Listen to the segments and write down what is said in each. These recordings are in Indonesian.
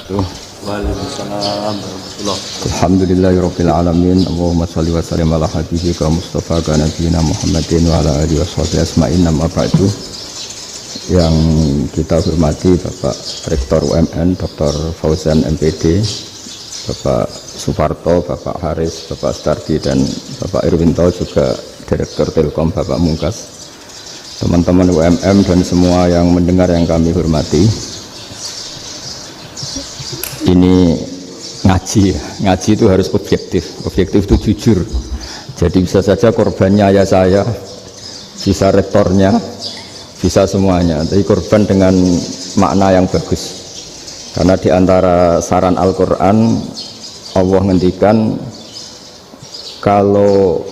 wabarakatuh. Waalaikumsalam warahmatullahi wabarakatuh. Alhamdulillahirabbil alamin. Allahumma shalli wa sallim ala habibika Mustafa ka nabiyina Muhammadin wa ala alihi washabihi asma'in. Amma ba'du. Yang kita hormati Bapak Rektor UMN Dr. Fauzan MPD, Bapak Suparto, Bapak Haris, Bapak Stardi, dan Bapak Irwinto, juga Direktur Telkom Bapak Mungkas, teman-teman UMM dan semua yang mendengar yang kami hormati. Ini ngaji itu harus objektif itu jujur. Jadi bisa saja korbannya ayah saya, bisa rektornya, bisa semuanya, tapi korban dengan makna yang bagus. Karena di antara saran Al-Quran, Allah ngendikan kalau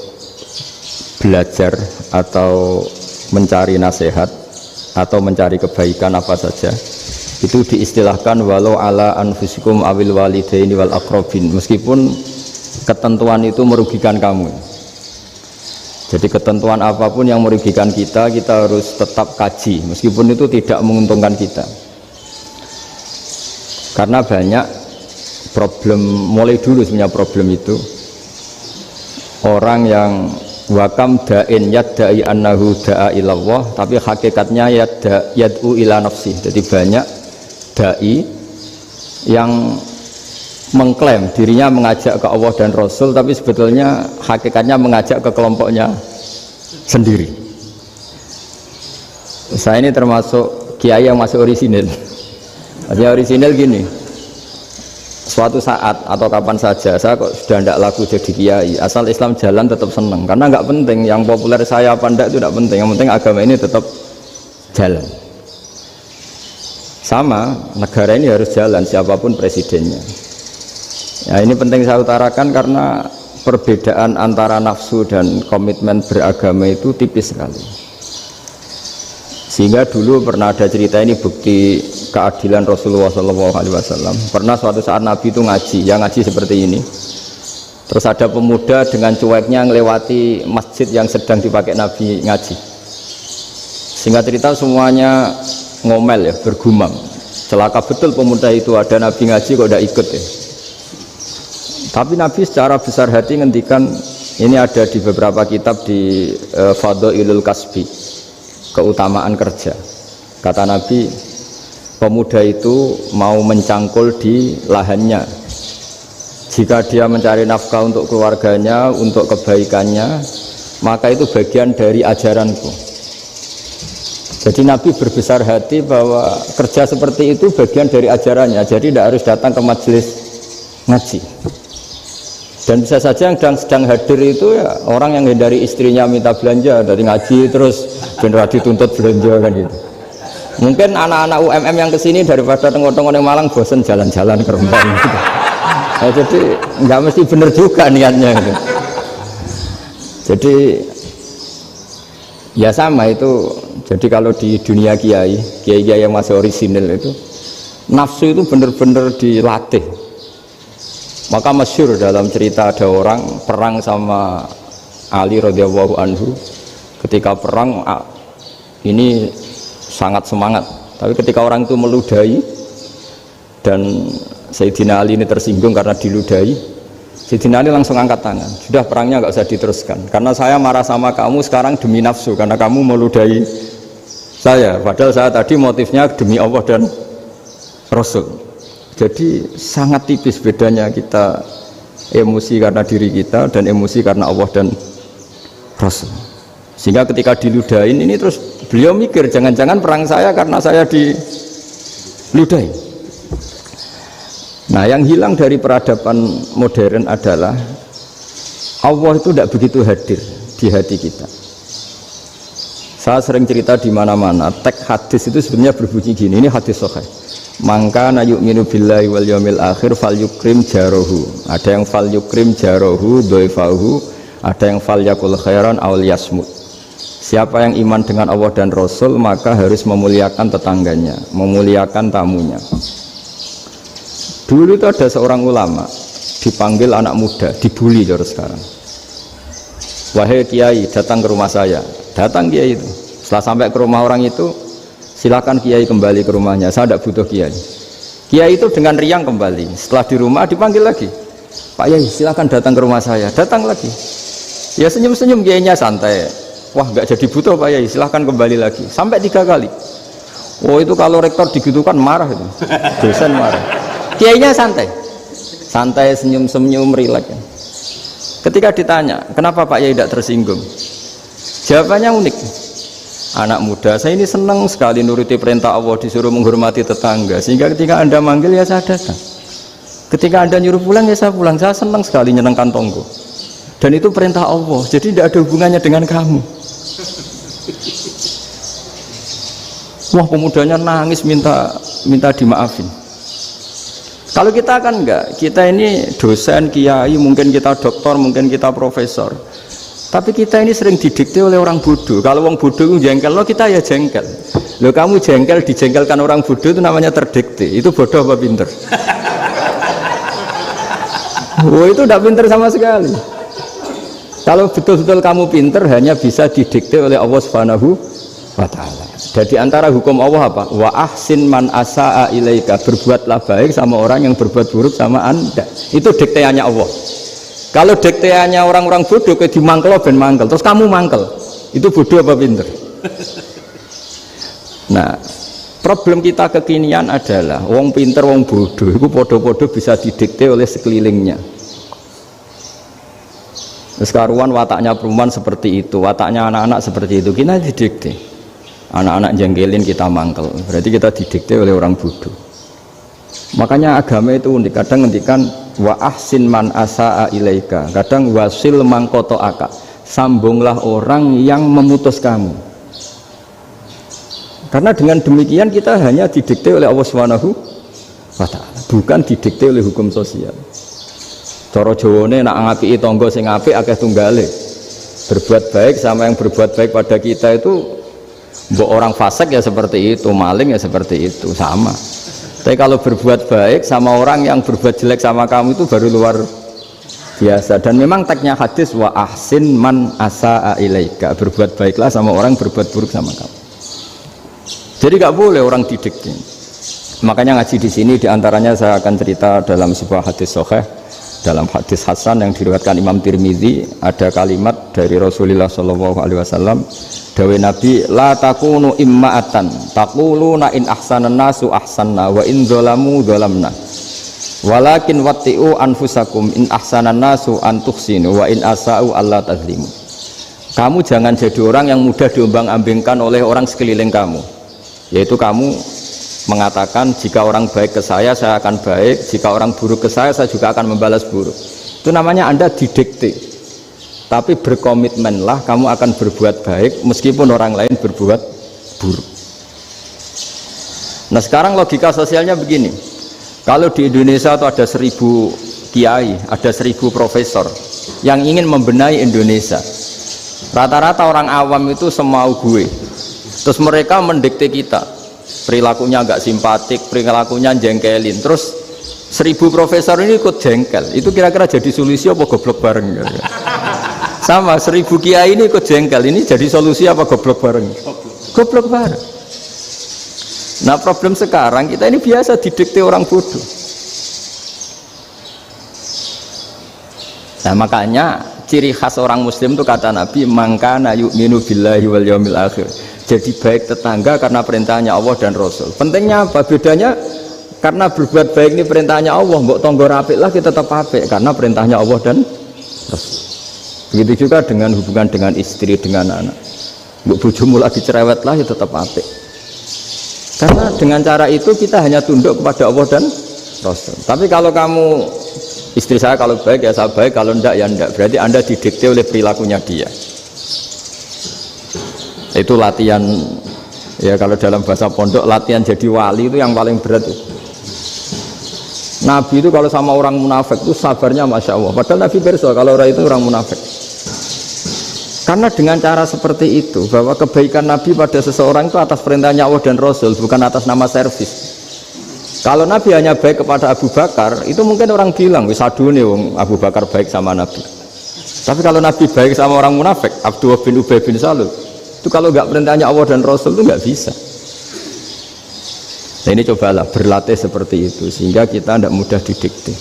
belajar atau mencari nasihat atau mencari kebaikan apa saja, itu diistilahkan walau ala anfusikum awil walidaini wal aqrabin, meskipun ketentuan itu merugikan kamu. Jadi ketentuan apapun yang merugikan kita harus tetap kaji, meskipun itu tidak menguntungkan kita. Karena banyak problem, mulai dulu sebenarnya problem itu orang yang wakam da'in yadda'i annahu da'a ilallah, tapi hakikatnya yad'u ila nafsi. Jadi banyak da'i yang mengklaim dirinya mengajak ke Allah dan Rasul, tapi sebetulnya hakikatnya mengajak ke kelompoknya sendiri. Saya ini termasuk kiai yang masih orisinil. Artinya orisinil gini, suatu saat atau kapan saja saya kok sudah tidak laku jadi kiai, asal Islam jalan tetap senang, karena nggak penting yang populer saya apa enggak, itu tidak penting, yang penting agama ini tetap jalan. Sama, negara ini harus jalan siapapun presidennya. Ya, ini penting saya utarakan karena perbedaan antara nafsu dan komitmen beragama itu tipis sekali. Sehingga dulu pernah ada cerita, ini bukti keadilan Rasulullah SAW. Pernah suatu saat Nabi itu ngaji, yang ngaji seperti ini. Terus ada pemuda dengan cueknya ngelewati masjid yang sedang dipakai Nabi ngaji. Singkat cerita semuanya ngomel ya, bergumam, celaka betul pemuda itu, ada Nabi ngaji kok tidak ikut ya. Tapi Nabi secara besar hati ngendikan, ini ada di beberapa kitab di Fadhailul Kasbi, keutamaan kerja. Kata Nabi, pemuda itu mau mencangkul di lahannya. Jika dia mencari nafkah untuk keluarganya, untuk kebaikannya, maka itu bagian dari ajaranku. Jadi Nabi berbesar hati bahwa kerja seperti itu bagian dari ajarannya. Jadi tidak harus datang ke majelis ngaji. Dan bisa saja yang sedang hadir itu ya orang yang dari istrinya minta belanja, dari ngaji terus benar dituntut belanja kan gitu. Mungkin anak-anak UMM yang kesini daripada tengok-tengok yang Malang bosan jalan-jalan ke Rembang gitu. Nah, jadi nggak mesti benar juga niatnya gitu. Jadi ya sama itu. Jadi kalau di dunia kiai yang masih orisinil itu, nafsu itu benar-benar dilatih. Maka masyhur dalam cerita ada orang perang sama Ali radhiyallahu anhu. Ketika perang ini sangat semangat, tapi ketika orang itu meludahi dan Sayyidina Ali ini tersinggung karena diludahi, Sayyidina Ali langsung angkat tangan, sudah perangnya nggak usah diteruskan, karena saya marah sama kamu sekarang demi nafsu, karena kamu meludahi saya, padahal saya tadi motifnya demi Allah dan Rasul. Jadi sangat tipis bedanya kita emosi karena diri kita dan emosi karena Allah dan Rasul. Sehingga ketika diludahin ini terus beliau mikir, jangan-jangan perang saya karena saya diludahi. Nah, yang hilang dari peradaban modern adalah Allah itu tidak begitu hadir di hati kita. Saya sering cerita di mana-mana, teks hadis itu sebenarnya berbunyi gini, ini hadis sahih. Mangka na yu'minu billahi wal yaumil akhir fal yukrim jarohu. Ada yang fal yukrim jarohu doifahu, ada yang fal yakul khairan aw yasmut. Siapa yang iman dengan Allah dan Rasul maka harus memuliakan tetangganya, memuliakan tamunya. Dulu itu ada seorang ulama dipanggil anak muda, dibully terus sekarang. Wahai kiai, datang ke rumah saya. Datang kiai itu. Setelah sampai ke rumah orang itu, silakan kiai kembali ke rumahnya, saya tidak butuh kiai. Kiai itu dengan riang kembali. Setelah di rumah dipanggil lagi, Pak Yai silakan datang ke rumah saya. Datang lagi. Ya senyum-senyum kiainya santai. Wah nggak jadi butuh Pak Yai, silahkan kembali lagi. Sampai 3 kali. Oh itu kalau rektor digitukan marah itu, dosen marah. Kiainya santai, santai senyum-senyum rileks. Ketika ditanya, kenapa Pak Yai tidak tersinggung? Jawabannya unik. Anak muda, saya ini senang sekali nuruti perintah Allah, disuruh menghormati tetangga. Sehingga ketika Anda manggil ya saya datang. Ketika Anda nyuruh pulang ya saya pulang. Saya senang sekali nyenangkan tonggo. Dan itu perintah Allah, jadi tidak ada hubungannya dengan kamu. Wah pemudanya nangis minta dimaafin. Kalau kita kan enggak, kita ini dosen, kiai, mungkin kita doktor, mungkin kita profesor. Tapi kita ini sering didikte oleh orang bodoh. Kalau orang bodoh itu jengkel, lo kita ya jengkel. Lo kamu jengkel, dijengkelkan orang bodoh itu namanya terdikte. Itu bodoh apa pinter? Wah itu tidak pinter sama sekali. Kalau betul-betul kamu pinter, hanya bisa didikte oleh Allah Subhanahu wa ta'ala. Jadi antara hukum Allah apa? Wa ahsin man asa'a ilaika, berbuatlah baik sama orang yang berbuat buruk sama Anda. Itu dikteannya Allah. Kalau dikteannya orang-orang bodoh kayak dimangkel ben mangkel, terus kamu mangkel. Itu bodoh apa pinter? Nah, problem kita kekinian adalah wong pinter, wong bodoh itu podo-podo bisa didikte oleh sekelilingnya. Sekarang wataknya perempuan seperti itu, wataknya anak-anak seperti itu, kita didikte. Anak-anak jengkelin kita mangkel, berarti kita didikte oleh orang bodoh. Makanya agama itu unik, kadang ngendikan wa ahsin man asa'a ilaika, kadang wasil man qata'aka, sambunglah orang yang memutus kamu. Karena dengan demikian kita hanya didikte oleh Allah Subhanahu wa ta'ala, bukan didikte oleh hukum sosial. Cara Jawane nak ngapiki tangga sing apik akeh tunggale. Berbuat baik sama yang berbuat baik pada kita itu, mbok orang fasik ya seperti itu, maling ya seperti itu, sama. Tapi kalau berbuat baik sama orang yang berbuat jelek sama kamu itu baru luar biasa. Dan memang teksnya hadis wa ahsin man asa'a ilaika, berbuat baiklah sama orang berbuat buruk sama kamu. Jadi nggak boleh orang didikte. Makanya ngaji di sini diantaranya saya akan cerita dalam sebuah hadis sahih, dalam hadis hasan yang diriwayatkan Imam Tirmidzi, ada kalimat dari Rasulullah SAW. Dawe Nabi, la takunu imma'atan taquluna in ahsanan nasu ahsanna wa in dzalamu dzalamna walakin watti'u anfusakum in ahsanan nasu an tuhsinu wa in asa'u alla tazlimu. Kamu jangan jadi orang yang mudah diombang-ambingkan oleh orang sekeliling kamu, yaitu kamu mengatakan jika orang baik ke saya akan baik, jika orang buruk ke saya juga akan membalas buruk. Itu namanya Anda didikte. Tapi berkomitmenlah kamu akan berbuat baik meskipun orang lain berbuat buruk. Nah sekarang logika sosialnya begini, kalau di Indonesia itu ada 1000 kiai, ada 1000 profesor yang ingin membenahi Indonesia, rata-rata orang awam itu semau gue, terus mereka mendikte kita, perilakunya agak simpatik, perilakunya jengkelin, terus 1000 profesor ini ikut jengkel, itu kira-kira jadi solusi apa goblok bareng? Sama 1000 kiai ini ikut jengkel, ini jadi solusi apa goblok bareng? Goblok bareng. Nah problem sekarang kita ini biasa didikte orang bodoh. Nah makanya ciri khas orang muslim itu kata Nabi, mangkana yu'minu billahi wal yaumil akhir, jadi baik tetangga karena perintahnya Allah dan Rasul. Pentingnya apa? Bedanya karena berbuat baik ini perintahnya Allah, mbok tonggo apik lah kita tetap apik karena perintahnya Allah dan Rasul. Begitu juga dengan hubungan dengan istri, dengan anak. Mbok bojomu lagi cerewet lah ya tetap apik. Karena dengan cara itu kita hanya tunduk kepada Allah dan Rasul. Tapi kalau kamu, istri saya kalau baik ya saya baik, kalau enggak ya enggak, berarti Anda didikte oleh perilakunya dia. Itu latihan, ya kalau dalam bahasa pondok, latihan jadi wali itu yang paling berat itu. Nabi itu kalau sama orang munafik itu sabarnya Masya Allah. Padahal Nabi perso kalau orang itu orang munafik. Karena dengan cara seperti itu, bahwa kebaikan Nabi pada seseorang itu atas perintahnya Allah dan Rasul, bukan atas nama servis. Kalau Nabi hanya baik kepada Abu Bakar, itu mungkin orang bilang, wis adune wong Abu Bakar baik sama Nabi. Tapi kalau Nabi baik sama orang munafik, Abdullah bin Ubay bin Salul, itu kalau nggak perintahnya Allah dan Rasul itu nggak bisa. Nah ini cobalah berlatih seperti itu sehingga kita tidak mudah didikte.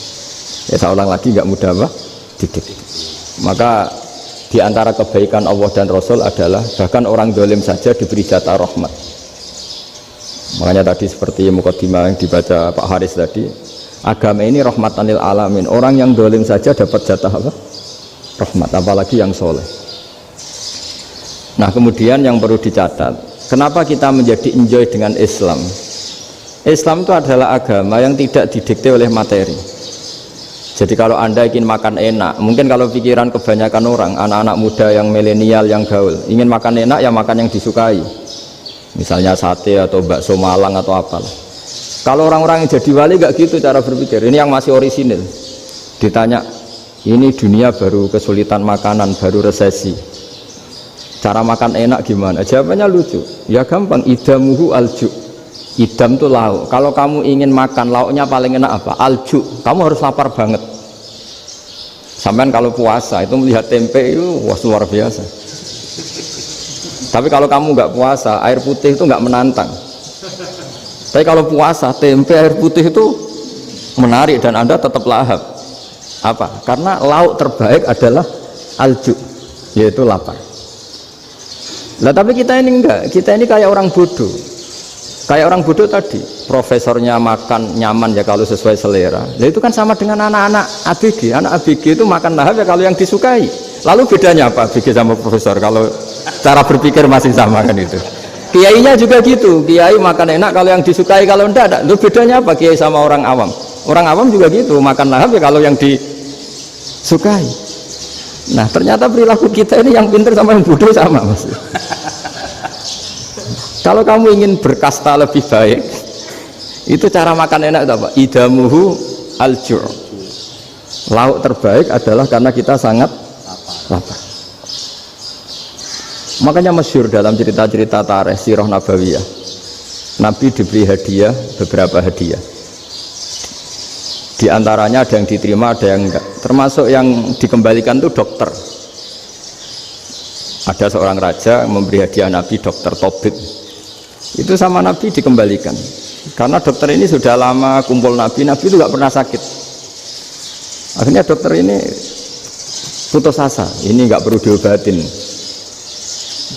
Ya saya ulang lagi, nggak mudah apa? Didikte. Maka di antara kebaikan Allah dan Rasul adalah bahkan orang dolim saja diberi jatah rahmat. Makanya tadi seperti mukadimah yang dibaca Pak Haris tadi, agama ini rahmatan lil alamin. Orang yang dolim saja dapat jatah apa? Rahmat, apalagi yang soleh. Nah kemudian yang perlu dicatat, kenapa kita menjadi enjoy dengan Islam? Islam itu adalah agama yang tidak didikte oleh materi. Jadi kalau Anda ingin makan enak, mungkin kalau pikiran kebanyakan orang, anak-anak muda yang milenial, yang gaul, ingin makan enak ya makan yang disukai. Misalnya sate atau bakso Malang atau apalah. Kalau orang-orang yang jadi wali gak gitu cara berpikir. Ini yang masih orisinil. Ditanya, ini dunia baru kesulitan makanan, baru resesi. Cara makan enak gimana? Jawabannya lucu. Ya gampang, idamuhu alju. Idam itu lauk. Kalau kamu ingin makan lauknya paling enak apa? Alju. Kamu harus lapar banget. Sampai kalau puasa itu melihat tempe itu wah luar biasa. Tapi kalau kamu nggak puasa, air putih itu nggak menantang. Tapi kalau puasa, tempe air putih itu menarik dan Anda tetap lahap. Apa? Karena lauk terbaik adalah alju, yaitu lapar. Lah tapi kita ini enggak. Kita ini kayak orang bodoh. Kayak orang bodoh tadi, profesornya makan nyaman ya kalau sesuai selera. Nah itu kan sama dengan anak-anak ABG. Anak ABG itu makan lahap ya kalau yang disukai. Lalu bedanya apa ABG sama profesor? Kalau cara berpikir masih sama kan itu. Kiainya juga gitu. Kiai makan enak kalau yang disukai, kalau enggak ada. Lalu bedanya apa kiai sama orang awam? Orang awam juga gitu, makan lahap ya kalau yang disukai. Nah ternyata perilaku kita ini yang pintar sama yang bodoh sama mas. Kalau kamu ingin berkasta lebih baik, itu cara makan enak itu apa? Idamuhu al-ju'. Lauk terbaik adalah karena kita sangat lapar. Makanya masyhur dalam cerita-cerita tarikh sirah nabawiyah, Nabi diberi hadiah, beberapa hadiah. Di antaranya ada yang diterima, ada yang enggak. Termasuk yang dikembalikan itu dokter. Ada seorang raja memberi hadiah Nabi dokter Tobit. Itu sama Nabi dikembalikan karena dokter ini sudah lama kumpul Nabi itu gak pernah sakit. Akhirnya dokter ini putus asa, ini gak perlu diobatin.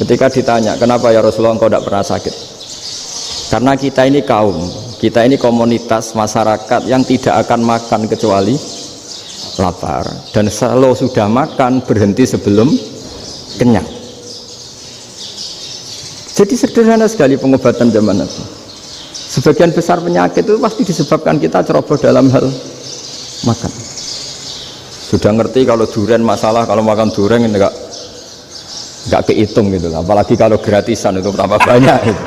Ketika ditanya kenapa ya Rasulullah engkau gak pernah sakit, karena kita ini kaum, kita ini komunitas masyarakat yang tidak akan makan kecuali lapar, dan kalau sudah makan berhenti sebelum kenyang. Jadi sederhana sekali pengobatan zaman Nabi. Sebagian besar penyakit itu pasti disebabkan kita ceroboh dalam hal makan. Sudah ngerti kalau durian masalah, kalau makan durian enggak kehitung gitu lah. Apalagi kalau gratisan itu berapa banyak gitu.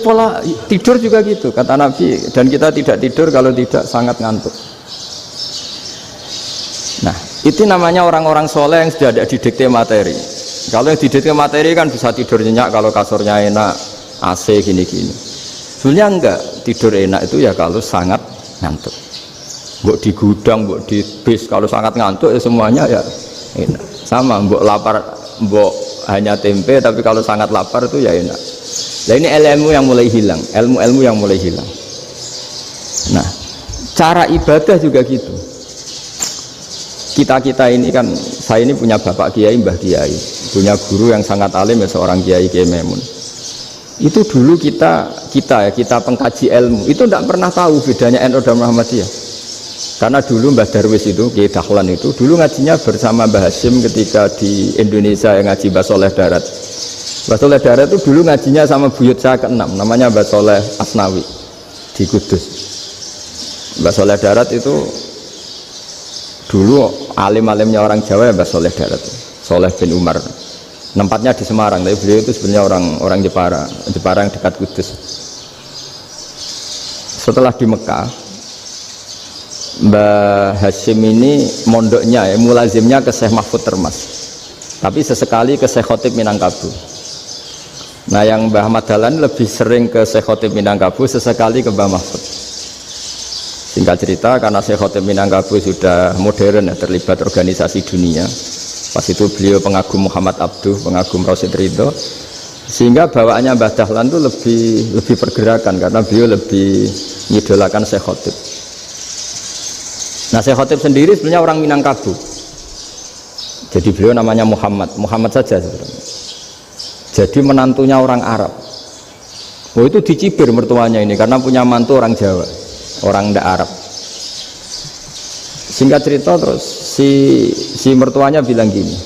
Pola tidur juga gitu kata Nabi, dan kita tidak tidur kalau tidak sangat ngantuk. Nah itu namanya orang-orang soleh yang sudah ada didikte materi. Kalau yang didikte materi kan bisa tidur nyenyak kalau kasurnya enak, AC gini-gini. Sebenarnya enggak, tidur enak itu ya kalau sangat ngantuk. Mbok di gudang, mbok di bis, kalau sangat ngantuk ya semuanya ya enak. Sama, mbok lapar, mbok hanya tempe, tapi kalau sangat lapar itu ya enak. Nah ini ilmu yang mulai hilang, ilmu-ilmu yang mulai hilang. Nah, cara ibadah juga gitu. Kita ini kan, saya ini punya bapak kiai, mbah kiai, punya guru yang sangat alim ya seorang kiai Memun. Itu dulu kita pengkaji ilmu itu tidak pernah tahu bedanya NU dan Muhammadiyah. Karena dulu Mbah Darwis itu Kiai Dahlan itu dulu ngajinya bersama Mbah Hasyim ketika di Indonesia yang ngaji Mbah Soleh Darat. Mbah Soleh Darat itu dulu ngajinya sama buyut saya ke-6 namanya Mbah Soleh Asnawi di Kudus. Mbah Soleh Darat itu dulu alim-alimnya orang Jawa ya Mbah Soleh Darat, Soleh bin Umar. Tempatnya di Semarang, tapi beliau itu sebenarnya orang Jepara yang dekat Kudus. Setelah di Mekah, Mbah Hasyim ini mondoknya ya, mulazimnya ke Syekh Mahfud Termas, tapi sesekali ke Syekh Khotib Minangkabau. Nah yang Mbah Ahmad Dahlan lebih sering ke Syekh Khotib Minangkabau, sesekali ke Mbah Mahfud. Singkat cerita, karena Syekh Khotib Minangkabau sudah modern ya, terlibat organisasi dunia. Pas itu beliau pengagum Muhammad Abduh, pengagum Rasid Ridho. Sehingga bawaannya Mbah Dahlan itu lebih pergerakan karena beliau lebih mengidolakan Syekh Khotib. Nah, Syekh Khotib sendiri sebenarnya orang Minangkabau. Jadi beliau namanya Muhammad saja sebenarnya. Jadi menantunya orang Arab. Oh, itu dicibir mertuanya ini karena punya mantu orang Jawa, orang ndak Arab. Singkat cerita terus si mertuanya bilang gini,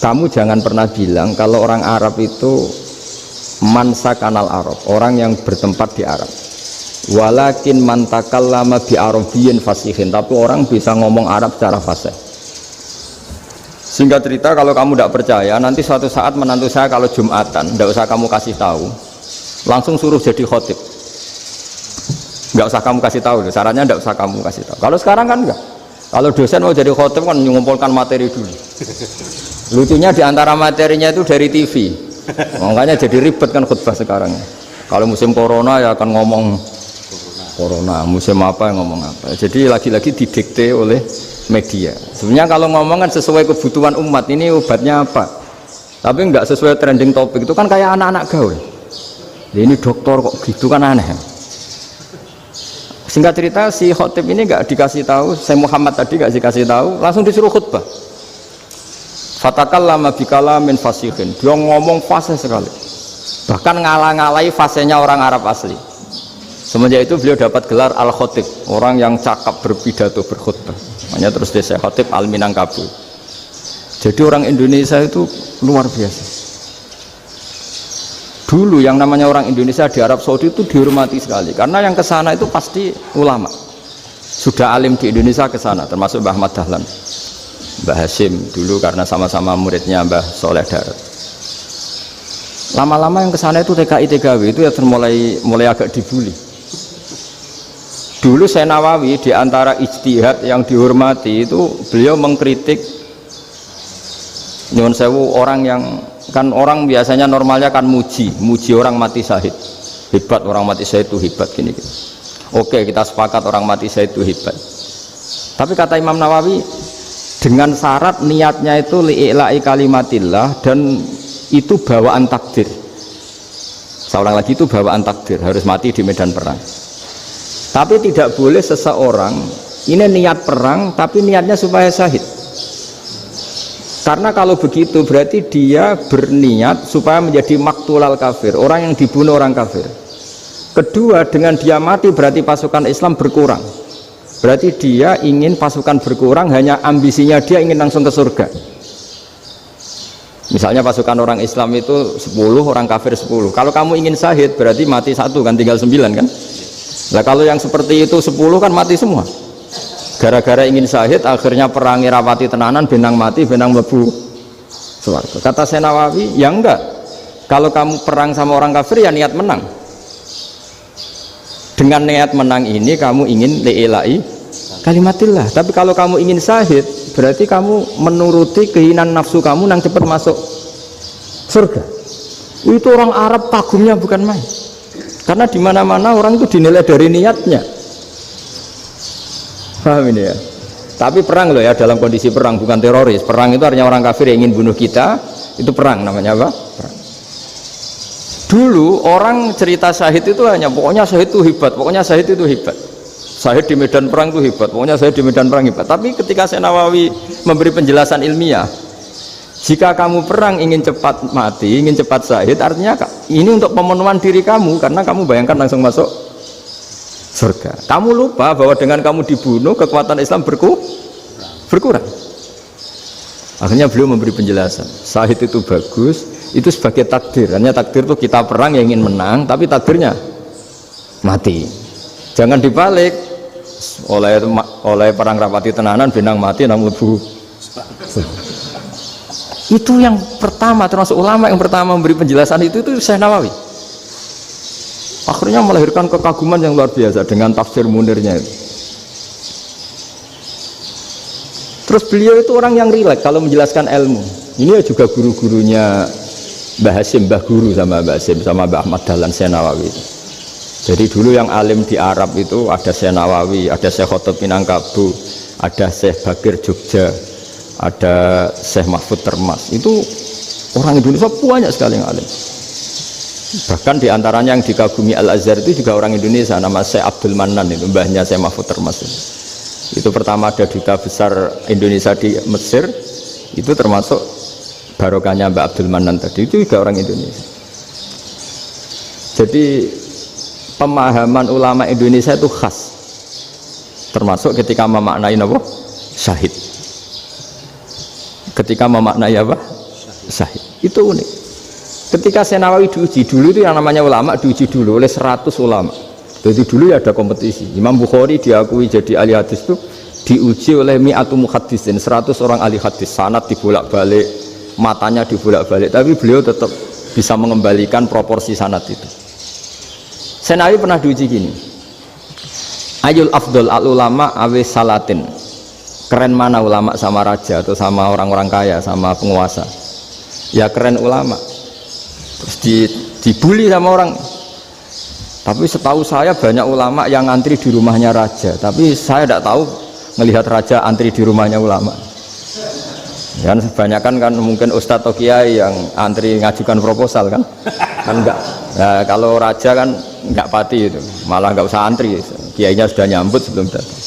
kamu jangan pernah bilang kalau orang Arab itu mansa kanal Arab, orang yang bertempat di Arab. Walakin man takallama bi arabiyyin fasihin, tapi orang bisa ngomong Arab secara fasih. Singkat cerita, kalau kamu tidak percaya, nanti suatu saat menantu saya kalau Jumatan, tidak usah kamu kasih tahu, langsung suruh jadi khotib. Nggak usah kamu kasih tahu, sarannya nggak usah kamu kasih tahu. Kalau sekarang kan enggak. Kalau dosen mau jadi khotib kan mengumpulkan materi dulu. Lucunya diantara materinya itu dari TV, makanya jadi ribet kan khutbah sekarang. Kalau musim corona ya akan ngomong corona, musim apa yang ngomong apa. Jadi lagi-lagi didikte oleh media. Sebenarnya kalau ngomong kan sesuai kebutuhan umat, ini obatnya apa. Tapi nggak sesuai trending topik, itu kan kayak anak-anak gaul. Ini dokter kok gitu kan aneh. Singkat cerita si khotib ini nggak dikasih tahu, saya Muhammad tadi nggak dikasih tahu, langsung disuruh khutbah. Fatakallama bikalamin fasihin, dia ngomong fasih sekali, bahkan ngalah-ngalahi fasihnya orang Arab asli. Semenjak itu beliau dapat gelar al-khotib, orang yang cakap berpidato berkhutbah. Makanya terus desa khotib al-Minangkabau. Jadi orang Indonesia itu luar biasa. Dulu yang namanya orang Indonesia di Arab Saudi itu dihormati sekali, karena yang kesana itu pasti ulama. Sudah alim di Indonesia kesana, termasuk Mbah Ahmad Dahlan, Mbah Hasyim dulu karena sama-sama muridnya Mbah Soleh Darat. Lama-lama yang kesana itu TKI TKW itu ya mulai agak dibully. Dulu Syekh Nawawi di antara ijtihad yang dihormati itu beliau mengkritik nyuwun sewu orang yang kan orang biasanya normalnya kan muji orang mati syahid, hebat orang mati syahid itu hebat gini. Oke, kita sepakat orang mati syahid itu hebat. Tapi kata Imam Nawawi dengan syarat niatnya itu li'ila'i kalimatillah, dan itu bawaan takdir. Seorang lagi itu bawaan takdir, harus mati di medan perang. Tapi tidak boleh seseorang ini niat perang tapi niatnya supaya syahid. Karena kalau begitu berarti dia berniat supaya menjadi maktulal kafir, orang yang dibunuh orang kafir. Kedua, dengan dia mati berarti pasukan Islam berkurang. Berarti dia ingin pasukan berkurang, hanya ambisinya dia ingin langsung ke surga. Misalnya pasukan orang Islam itu 10, orang kafir 10. Kalau kamu ingin syahid berarti mati 1 kan, tinggal 9 kan. Nah kalau yang seperti itu 10 kan mati semua. Gara-gara ingin syahid akhirnya perangi rapati tenanan, benang mati, benang mlebu swarga. Kata Syekh Nawawi, ya enggak. Kalau kamu perang sama orang kafir ya niat menang. Dengan niat menang ini kamu ingin li'ila'i kalimatillah. Tapi kalau kamu ingin syahid berarti kamu menuruti keinginan nafsu kamu yang cepat masuk surga. Itu orang Arab kagumnya bukan main. Karena di mana-mana orang itu dinilai dari niatnya. Paham ini ya? Tapi perang loh ya, dalam kondisi perang, bukan teroris. Perang itu artinya orang kafir yang ingin bunuh kita, itu perang namanya apa? Perang. Dulu orang cerita syahid itu hanya pokoknya syahid itu hebat, pokoknya syahid itu hebat. Syahid di medan perang itu hebat, pokoknya syahid di medan perang hebat. Tapi ketika Syekh Nawawi memberi penjelasan ilmiah, jika kamu perang ingin cepat mati, ingin cepat syahid, artinya ini untuk pemenuhan diri kamu, karena kamu bayangkan langsung masuk surga. Kamu lupa bahwa dengan kamu dibunuh kekuatan Islam berkurang. Akhirnya beliau memberi penjelasan, syahid itu bagus, itu sebagai takdir. Hanya takdir itu kita perang yang ingin menang, tapi takdirnya mati. Jangan dibalik, oleh perang rapati tenanan benang mati nang mlebu. Itu yang pertama, termasuk ulama yang pertama memberi penjelasan itu Syekh Nawawi. Akhirnya melahirkan kekaguman yang luar biasa dengan tafsir Munirnya itu. Terus beliau itu orang yang rileks kalau menjelaskan ilmu. Ini juga guru-gurunya Mbah Hasyim, Mbah Guru sama Mbah Hasyim sama Mbah Ahmad Dahlan Syekh Nawawi. Jadi dulu yang alim di Arab itu ada Syekh Nawawi, ada Syekh Khotib Minangkabau, ada Syekh Bakir Jogja, ada Syekh Mahfud Termas. Itu Orang Indonesia banyak sekali yang alim. Bahkan diantaranya yang dikagumi Al-Azhar itu juga orang Indonesia, nama Syekh Abdul Manan, itu mbahnya Syekh Mahfud termasuk. Itu pertama ada duta besar Indonesia di Mesir, itu termasuk barokahnya Mbak Abdul Manan tadi, itu juga orang Indonesia. Jadi pemahaman ulama Indonesia itu khas, termasuk ketika memaknai apa? Syahid. Ketika memaknai apa? Syahid. Itu unik. Ketika Senawawi diuji dulu itu yang namanya ulama diuji dulu oleh 100 ulama. Jadi dulu ya ada kompetisi. Imam Bukhari diakui jadi ahli hadis itu diuji oleh mi'atu muhaddisin, 100 orang ahli hadis, sanad dibolak-balik, matanya dibolak-balik, tapi beliau tetap bisa mengembalikan proporsi sanad itu. Senawawi pernah diuji gini. Ayul afdol al ulama awe salatin. Keren mana ulama sama raja atau sama orang-orang kaya, sama penguasa? Ya keren ulama. Terus dibully sama orang. Tapi setahu saya banyak ulama yang antri di rumahnya raja, tapi saya tidak tahu melihat raja antri di rumahnya ulama. Kan kebanyakan kan mungkin ustadz atau kiai yang antri ngajukan proposal kan enggak. Nah, kalau raja kan enggak pati itu, malah enggak usah antri, kiainya sudah nyambut sebelum datang.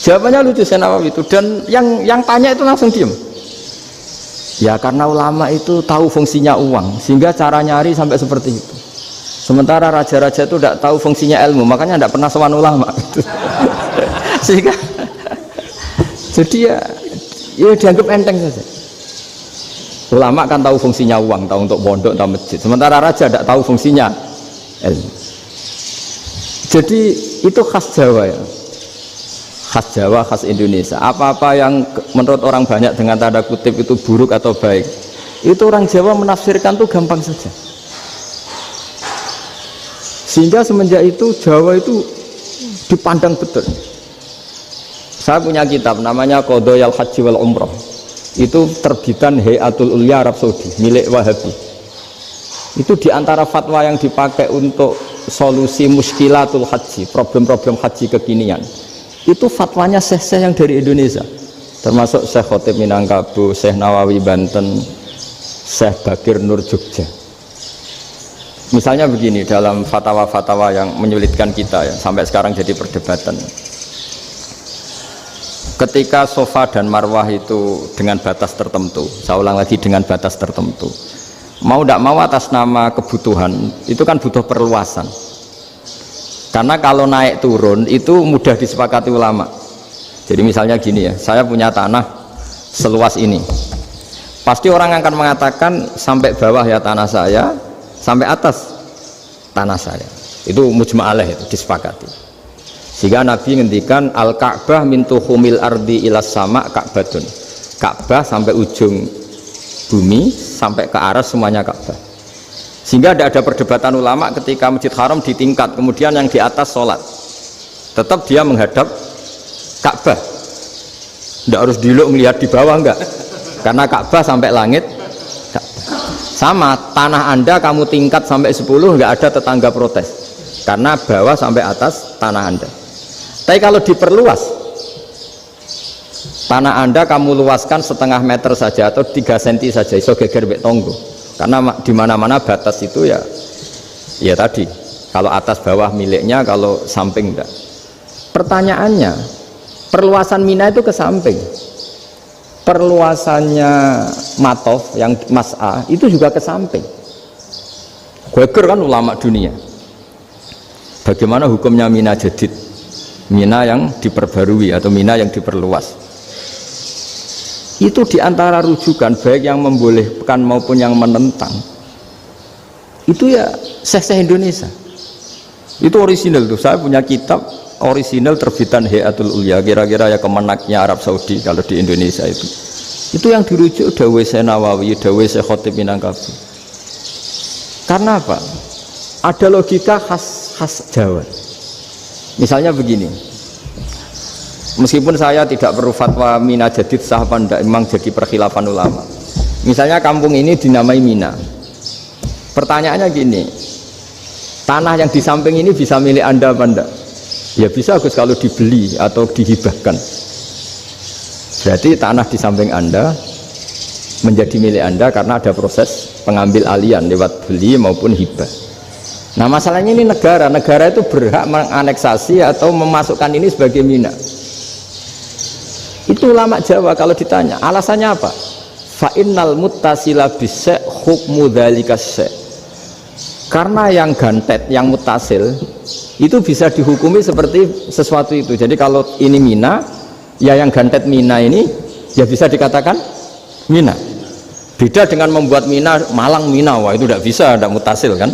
Jawabannya lucu Senawawi itu, dan yang tanya itu langsung diem. Ya karena ulama itu tahu fungsinya uang, sehingga cara nyari sampai seperti itu. Sementara raja-raja itu tidak tahu fungsinya ilmu, makanya tidak pernah sowan ulama. Sehingga jadi ya dianggap enteng saja. Ulama kan tahu fungsinya uang, tahu untuk pondok, tahu masjid. Sementara raja tidak tahu fungsinya ilmu. Jadi itu khas Jawa ya. Khas Jawa, khas Indonesia. Apa-apa yang menurut orang banyak dengan tanda kutip itu buruk atau baik, itu orang Jawa menafsirkan tuh gampang saja. Sehingga semenjak itu Jawa itu dipandang betul. Saya punya kitab namanya Qadayal Haji wal Umrah. Itu terbitan Hayatul Ulya Arab Saudi, milik Wahabi. Itu diantara fatwa yang dipakai untuk solusi muskilatul haji, problem-problem haji kekinian. Itu fatwanya syekh-syekh yang dari Indonesia, termasuk Syekh Khotib Minangkabau, Syekh Nawawi Banten, Syekh Bakir Nur Jogja. Misalnya begini, dalam fatwa-fatwa yang menyulitkan kita ya, sampai sekarang jadi perdebatan. Ketika sofa dan marwah itu dengan batas tertentu, saya ulang lagi, dengan batas tertentu, mau tidak mau atas nama kebutuhan, itu kan butuh perluasan. Karena kalau naik turun itu mudah disepakati ulama. Jadi misalnya gini ya, saya punya tanah seluas ini, pasti orang akan mengatakan sampai bawah ya tanah saya, sampai atas tanah saya. Itu mujma' alaih, itu disepakati. Sehingga Nabi ngendikan al-Ka'bah min tuhumil ardi ilas sama Ka'batun. Ka'bah sampai ujung bumi, sampai ke aras semuanya Ka'bah. Sehingga tidak ada perdebatan ulama ketika Masjid Haram di tingkat, kemudian yang di atas sholat, tetap dia menghadap Ka'bah. Tidak harus diluk melihat di bawah, enggak. Karena Ka'bah sampai langit. Sama, tanah Anda kamu tingkat sampai 10, enggak ada tetangga protes. Karena bawah sampai atas tanah Anda. Tapi kalau diperluas, tanah Anda kamu luaskan setengah meter saja atau 3 cm saja, iso geger mbek tonggo. Karena di mana-mana batas itu ya tadi, kalau atas bawah miliknya, kalau samping enggak. Pertanyaannya, perluasan Mina itu ke samping, perluasannya Matof yang Mas'ah itu juga ke samping. Geger kan ulama dunia. Bagaimana hukumnya Mina Jadid, Mina yang diperbarui atau Mina yang diperluas? Itu diantara rujukan baik yang membolehkan maupun yang menentang. Itu ya syekh-syekh Indonesia. Itu orisinal tuh. Saya punya kitab orisinal terbitan Hayatul Ulya, kira-kira ya kemenaknya Arab Saudi kalau di Indonesia itu. Itu yang dirujuk dawuh Syekh Nawawi, dawuh Syekh Khotib Minangkabau. Karena apa? Ada logika khas Jawa. Misalnya begini. Meskipun saya tidak perlu fatwa Mina Jadid sah apa enggak, memang jadi perkhilafan ulama. Misalnya kampung ini dinamai Mina. Pertanyaannya gini, tanah yang di samping ini bisa milik Anda apa enggak? Ya bisa Gus kalau dibeli atau dihibahkan. Berarti tanah di samping Anda menjadi milik Anda karena ada proses pengambil alian lewat beli maupun hibah. Nah masalahnya ini negara itu berhak menganeksasi atau memasukkan ini sebagai mina. Itu ulama Jawa kalau ditanya alasannya apa? Fa innal muttasila bis-sa' hukmu dzalika sa'. Karena yang gantet, yang mutasil itu bisa dihukumi seperti sesuatu itu. Jadi kalau ini mina, ya yang gantet mina ini ya bisa dikatakan mina. Beda dengan membuat mina, malang mina, wah itu tidak bisa, tidak mutasil kan.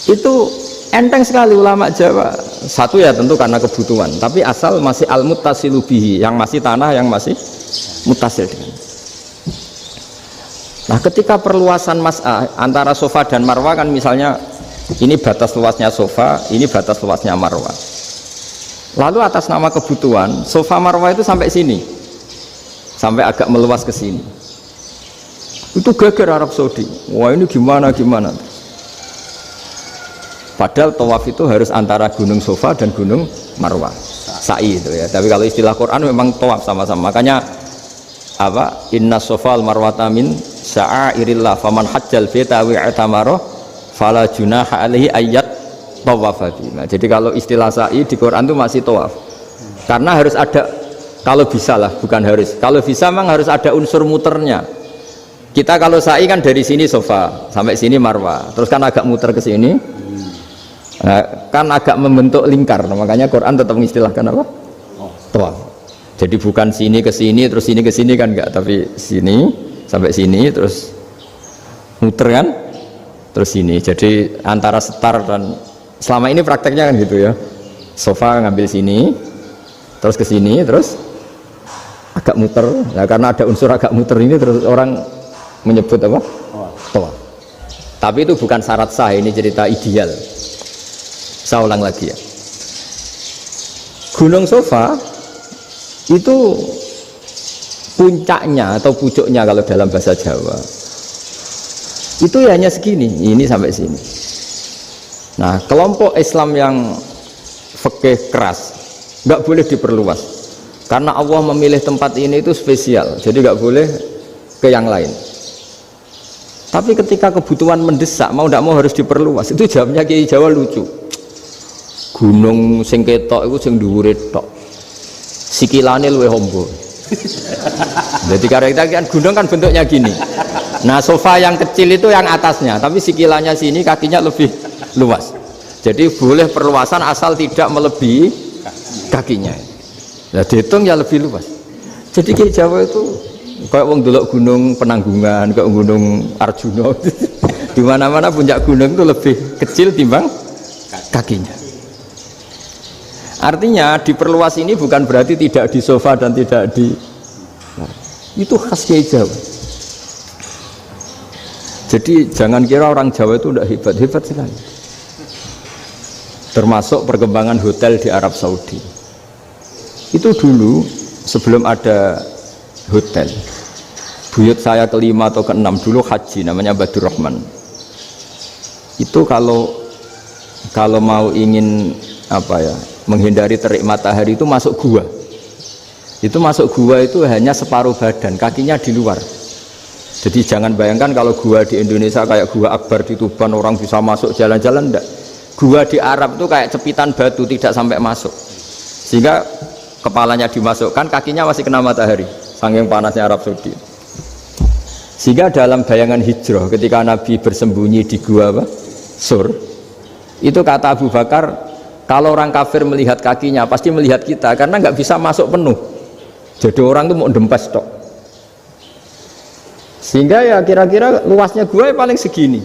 Itu enteng sekali ulama Jawa. Satu ya tentu karena kebutuhan, tapi asal masih al-muttasilu bihi, yang masih tanah yang masih mutasil dengan. Nah ketika perluasan mas'ah antara sofa dan marwah kan misalnya ini batas luasnya sofa, ini batas luasnya marwah. Lalu atas nama kebutuhan sofa marwah itu sampai sini, sampai agak meluas ke sini. Itu geger Arab Saudi. Wah ini gimana? Padahal tawaf itu harus antara gunung sofa dan gunung marwah. Sa'i itu ya. Tapi kalau istilah Quran memang tawaf sama-sama. Makanya apa? Inna sofa al marwata min sya'airillah faman hajjal baita wa i'tamara fala junaha alaihi ayyat tawafa bima. Jadi kalau istilah sa'i di Quran itu masih tawaf. Karena harus ada, kalau bisa lah, bukan harus. Kalau bisa memang harus ada unsur muternya. Kita kalau sa'i kan dari sini sofa sampai sini marwah, terus kan agak muter ke sini. Kan agak membentuk lingkar. Makanya Quran tetap mengistilahkan apa? Tawaf. Jadi bukan sini ke sini terus sini ke sini kan enggak, tapi sini sampai sini terus muter kan terus sini. Jadi antara setar dan selama ini prakteknya kan gitu ya, sofa ngambil sini terus ke sini terus agak muter. Nah karena ada unsur agak muter ini terus orang menyebut apa? Tawaf. Tapi itu bukan syarat sah, ini cerita ideal. Saya ulang lagi ya, Gunung Sofa itu puncaknya atau pucuknya kalau dalam bahasa Jawa itu ya hanya segini, ini sampai sini. Nah kelompok Islam yang fikih keras nggak boleh diperluas karena Allah memilih tempat ini itu spesial, jadi nggak boleh ke yang lain. Tapi ketika kebutuhan mendesak mau tidak mau harus diperluas, itu jawabnya Kiai Jawa lucu. Gunung sing ketok itu sing dhuwure tok, sikilane luwih hombo. Jadi karena kita kan gunung kan bentuknya gini. Nah sofa yang kecil itu yang atasnya, tapi sikilannya sini kakinya lebih luas. Jadi boleh perluasan asal tidak melebihi kakinya. Nah dihitung ya lebih luas. Jadi Kiai Jawa itu kayak wong delok gunung Penanggungan, kayak gunung Arjuna. Di mana-mana puncak gunung itu lebih kecil timbang kakinya. Artinya diperluas ini bukan berarti tidak di sofa dan tidak di, itu khas Kiai Jawa. Jadi jangan kira orang Jawa itu tidak hebat, hebat sekali. Termasuk perkembangan hotel di Arab Saudi. Itu dulu sebelum ada hotel, buyut saya kelima atau keenam dulu haji, namanya Badur Rahman. Itu kalau mau ingin apa ya, menghindari terik matahari itu masuk gua. Itu masuk gua itu hanya separuh badan, kakinya di luar. Jadi jangan bayangkan kalau gua di Indonesia kayak gua Akbar di Tuban orang bisa masuk jalan-jalan, enggak. Gua di Arab itu kayak cepitan batu, tidak sampai masuk. Sehingga kepalanya dimasukkan, kakinya masih kena matahari, saking panasnya Arab Saudi. Sehingga dalam bayangan hijrah ketika Nabi bersembunyi di gua apa? Sur. Itu kata Abu Bakar, kalau orang kafir melihat kakinya pasti melihat kita karena nggak bisa masuk penuh. Jadi orang itu mau dempes tok. Sehingga ya kira-kira luasnya gua paling segini.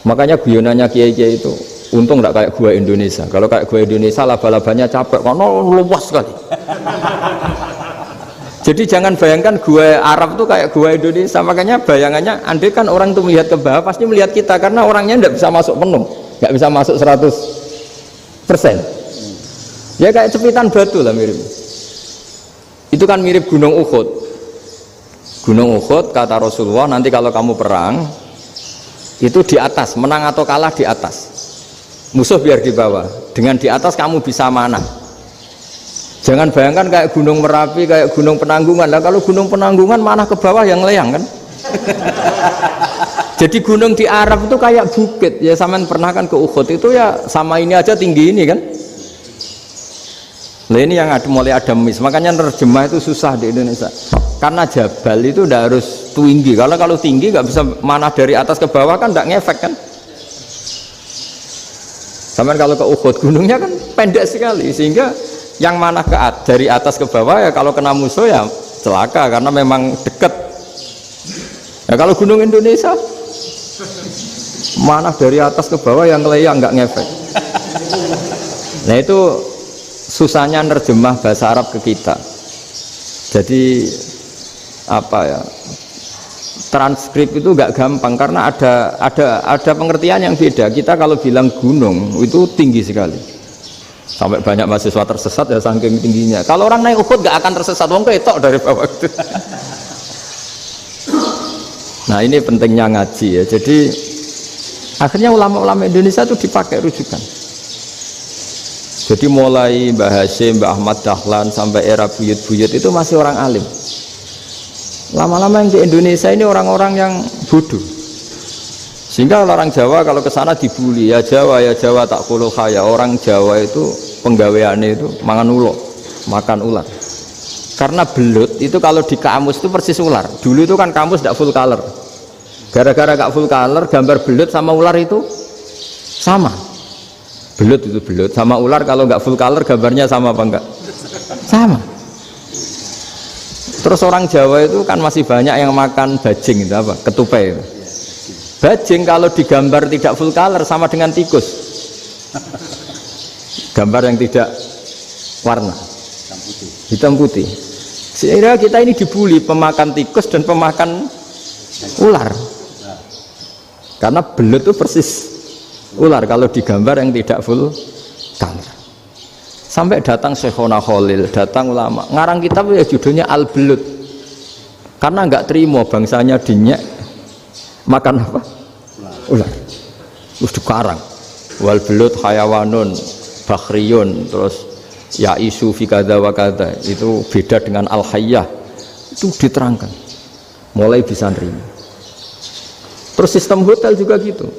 Makanya guyonannya kiai-kiai itu untung nggak kayak gua Indonesia. Kalau kayak gua Indonesia laba-labanya capek karena luas sekali. Jadi jangan bayangkan gua Arab tuh kayak gua Indonesia. Makanya bayangannya andai kan orang itu melihat ke bawah pasti melihat kita karena orangnya nggak bisa masuk penuh, nggak bisa masuk 100%. Ya kayak cepitan batu lah mirip. Itu kan mirip Gunung Uhud. Gunung Uhud kata Rasulullah, nanti kalau kamu perang itu di atas, menang atau kalah di atas, musuh biar di bawah. Dengan di atas kamu bisa manah. Jangan bayangkan kayak Gunung Merapi, kayak Gunung Penanggungan. Lah kalau Gunung Penanggungan mana ke bawah yang leyang kan? Jadi gunung di Arab itu kayak bukit. Ya sampean pernah kan ke Uhud itu ya sama ini aja tinggi ini kan? Nah ini yang mulai ada mis. Makanya nerjemah itu susah di Indonesia. Karena jabal itu udah harus tinggi. Kalau tinggi nggak bisa mana dari atas ke bawah kan nggak ngefek kan? Sampai kalau ke Uhud gunungnya kan pendek sekali sehingga yang mana dari atas ke bawah ya kalau kena musuh ya celaka karena memang dekat. Ya kalau gunung Indonesia mana dari atas ke bawah yang leyang nggak ngefek. Nah itu susahnya nerjemah bahasa Arab ke kita. Jadi apa ya? Transkrip itu nggak gampang karena ada pengertian yang beda. Kita kalau bilang gunung itu tinggi sekali. Sampai banyak mahasiswa tersesat ya saking tingginya. Kalau orang naik Uhud nggak akan tersesat, wong ketok dari bawah itu. Nah ini pentingnya ngaji ya. Jadi akhirnya ulama-ulama Indonesia itu dipakai rujukan. Jadi mulai Mbah Hasyim, Mbah Ahmad Dahlan sampai era buyut-buyut itu masih orang alim. Lama-lama yang di Indonesia ini orang-orang yang bodoh. Sehingga orang Jawa kalau ke sana dibully, ya Jawa tak kuluh kaya. Orang Jawa itu penggaweannya itu mangan ulo, makan ular. Karena belut itu kalau di kamus itu persis ular. Dulu itu kan kamus tidak full color. Gara-gara gak full color, gambar belut sama ular itu sama. Belut itu belut sama ular kalau nggak full color gambarnya sama apa enggak? Sama. Terus orang Jawa itu kan masih banyak yang makan bajing itu apa? Ketupai itu. Bajing kalau digambar tidak full color sama dengan tikus. Gambar yang tidak warna hitam putih. Sehingga kita ini dibully pemakan tikus dan pemakan ular. Karena belut itu persis ular kalau digambar yang tidak full color. Sampai datang Syekhona Khalil, datang ulama ngarang kitab ya judulnya Al-Belut karena nggak terima bangsanya dinyek makan apa? Ular. Terus dikarang wal belut hayawanun bakhriyun, terus ya isu fi kadza wa kadza, itu beda dengan al-hayyah, itu diterangkan mulai bisa nerima. Terus sistem hotel juga gitu.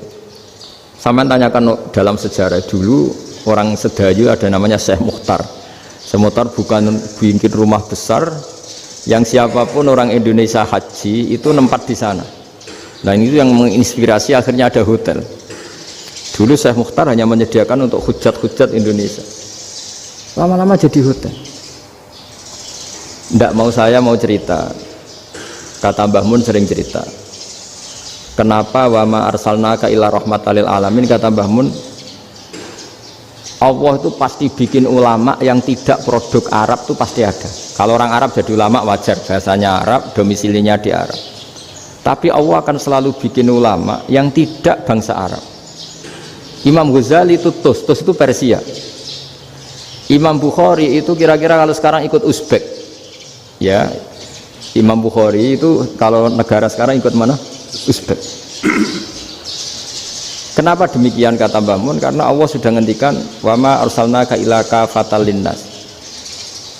Sampai tanyakan dalam sejarah dulu orang Sedayu ada namanya Syekh Mukhtar. Syekh Mukhtar bukan bikin rumah besar yang siapapun orang Indonesia haji itu nempat di sana. Nah ini yang menginspirasi akhirnya ada hotel. Dulu Syekh Mukhtar hanya menyediakan untuk hujat-hujat Indonesia. Lama-lama jadi hotel. Nggak mau saya mau cerita. Kata Mbah Mun sering cerita. Kenapa wa ma arsalnaka illa rahmatan lil alamin, kata Mbah Mun, Allah itu pasti bikin ulama yang tidak produk Arab itu pasti ada. Kalau orang Arab jadi ulama wajar, bahasanya Arab, domisilinya di Arab. Tapi Allah akan selalu bikin ulama yang tidak bangsa Arab. Imam Ghazali itu Tus itu Persia. Imam Bukhari itu kira-kira kalau sekarang ikut Uzbek. Ya, Imam Bukhari itu kalau negara sekarang ikut mana? Uzbek. Kenapa demikian kata Mbah Mun? Karena Allah sudah ngendikan wama arsalnaka illa kafatal linnas.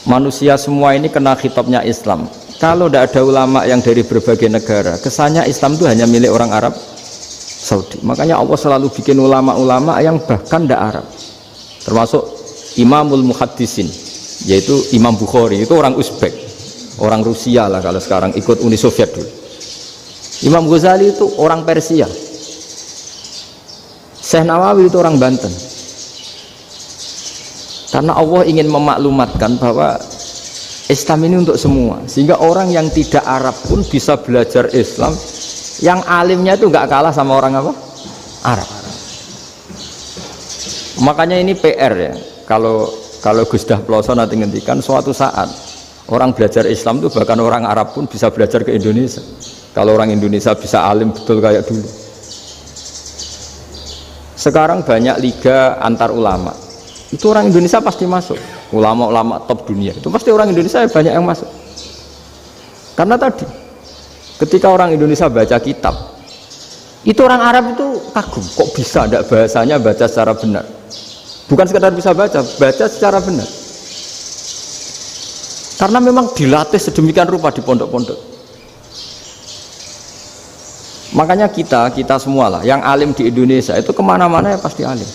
Manusia semua ini kena khitabnya Islam. Kalau tidak ada ulama yang dari berbagai negara, kesannya Islam itu hanya milik orang Arab Saudi. Makanya Allah selalu bikin ulama-ulama yang bahkan tidak Arab. Termasuk Imamul Muhaddisin, yaitu Imam Bukhari, itu orang Uzbek, orang Rusia lah kalau sekarang, ikut Uni Soviet dulu. Imam Ghazali itu orang Persia. Syekh Nawawi itu orang Banten. Karena Allah ingin memaklumatkan bahwa Islam ini untuk semua, sehingga orang yang tidak Arab pun bisa belajar Islam, yang alimnya itu nggak kalah sama orang apa? Arab. Makanya ini PR ya. Kalau Gus Dah Ploso nanti ngendikan suatu saat orang belajar Islam itu bahkan orang Arab pun bisa belajar ke Indonesia. Kalau orang Indonesia bisa alim betul kayak dulu. Sekarang banyak liga antar ulama. Itu orang Indonesia pasti masuk. Ulama-ulama top dunia itu pasti orang Indonesia banyak yang masuk. Karena tadi ketika orang Indonesia baca kitab, itu orang Arab itu kagum, kok bisa tidak bahasanya baca secara benar. Bukan sekedar bisa baca, baca secara benar. Karena memang dilatih sedemikian rupa di pondok-pondok. Makanya kita semua lah yang alim di Indonesia itu kemana-mana ya pasti alim.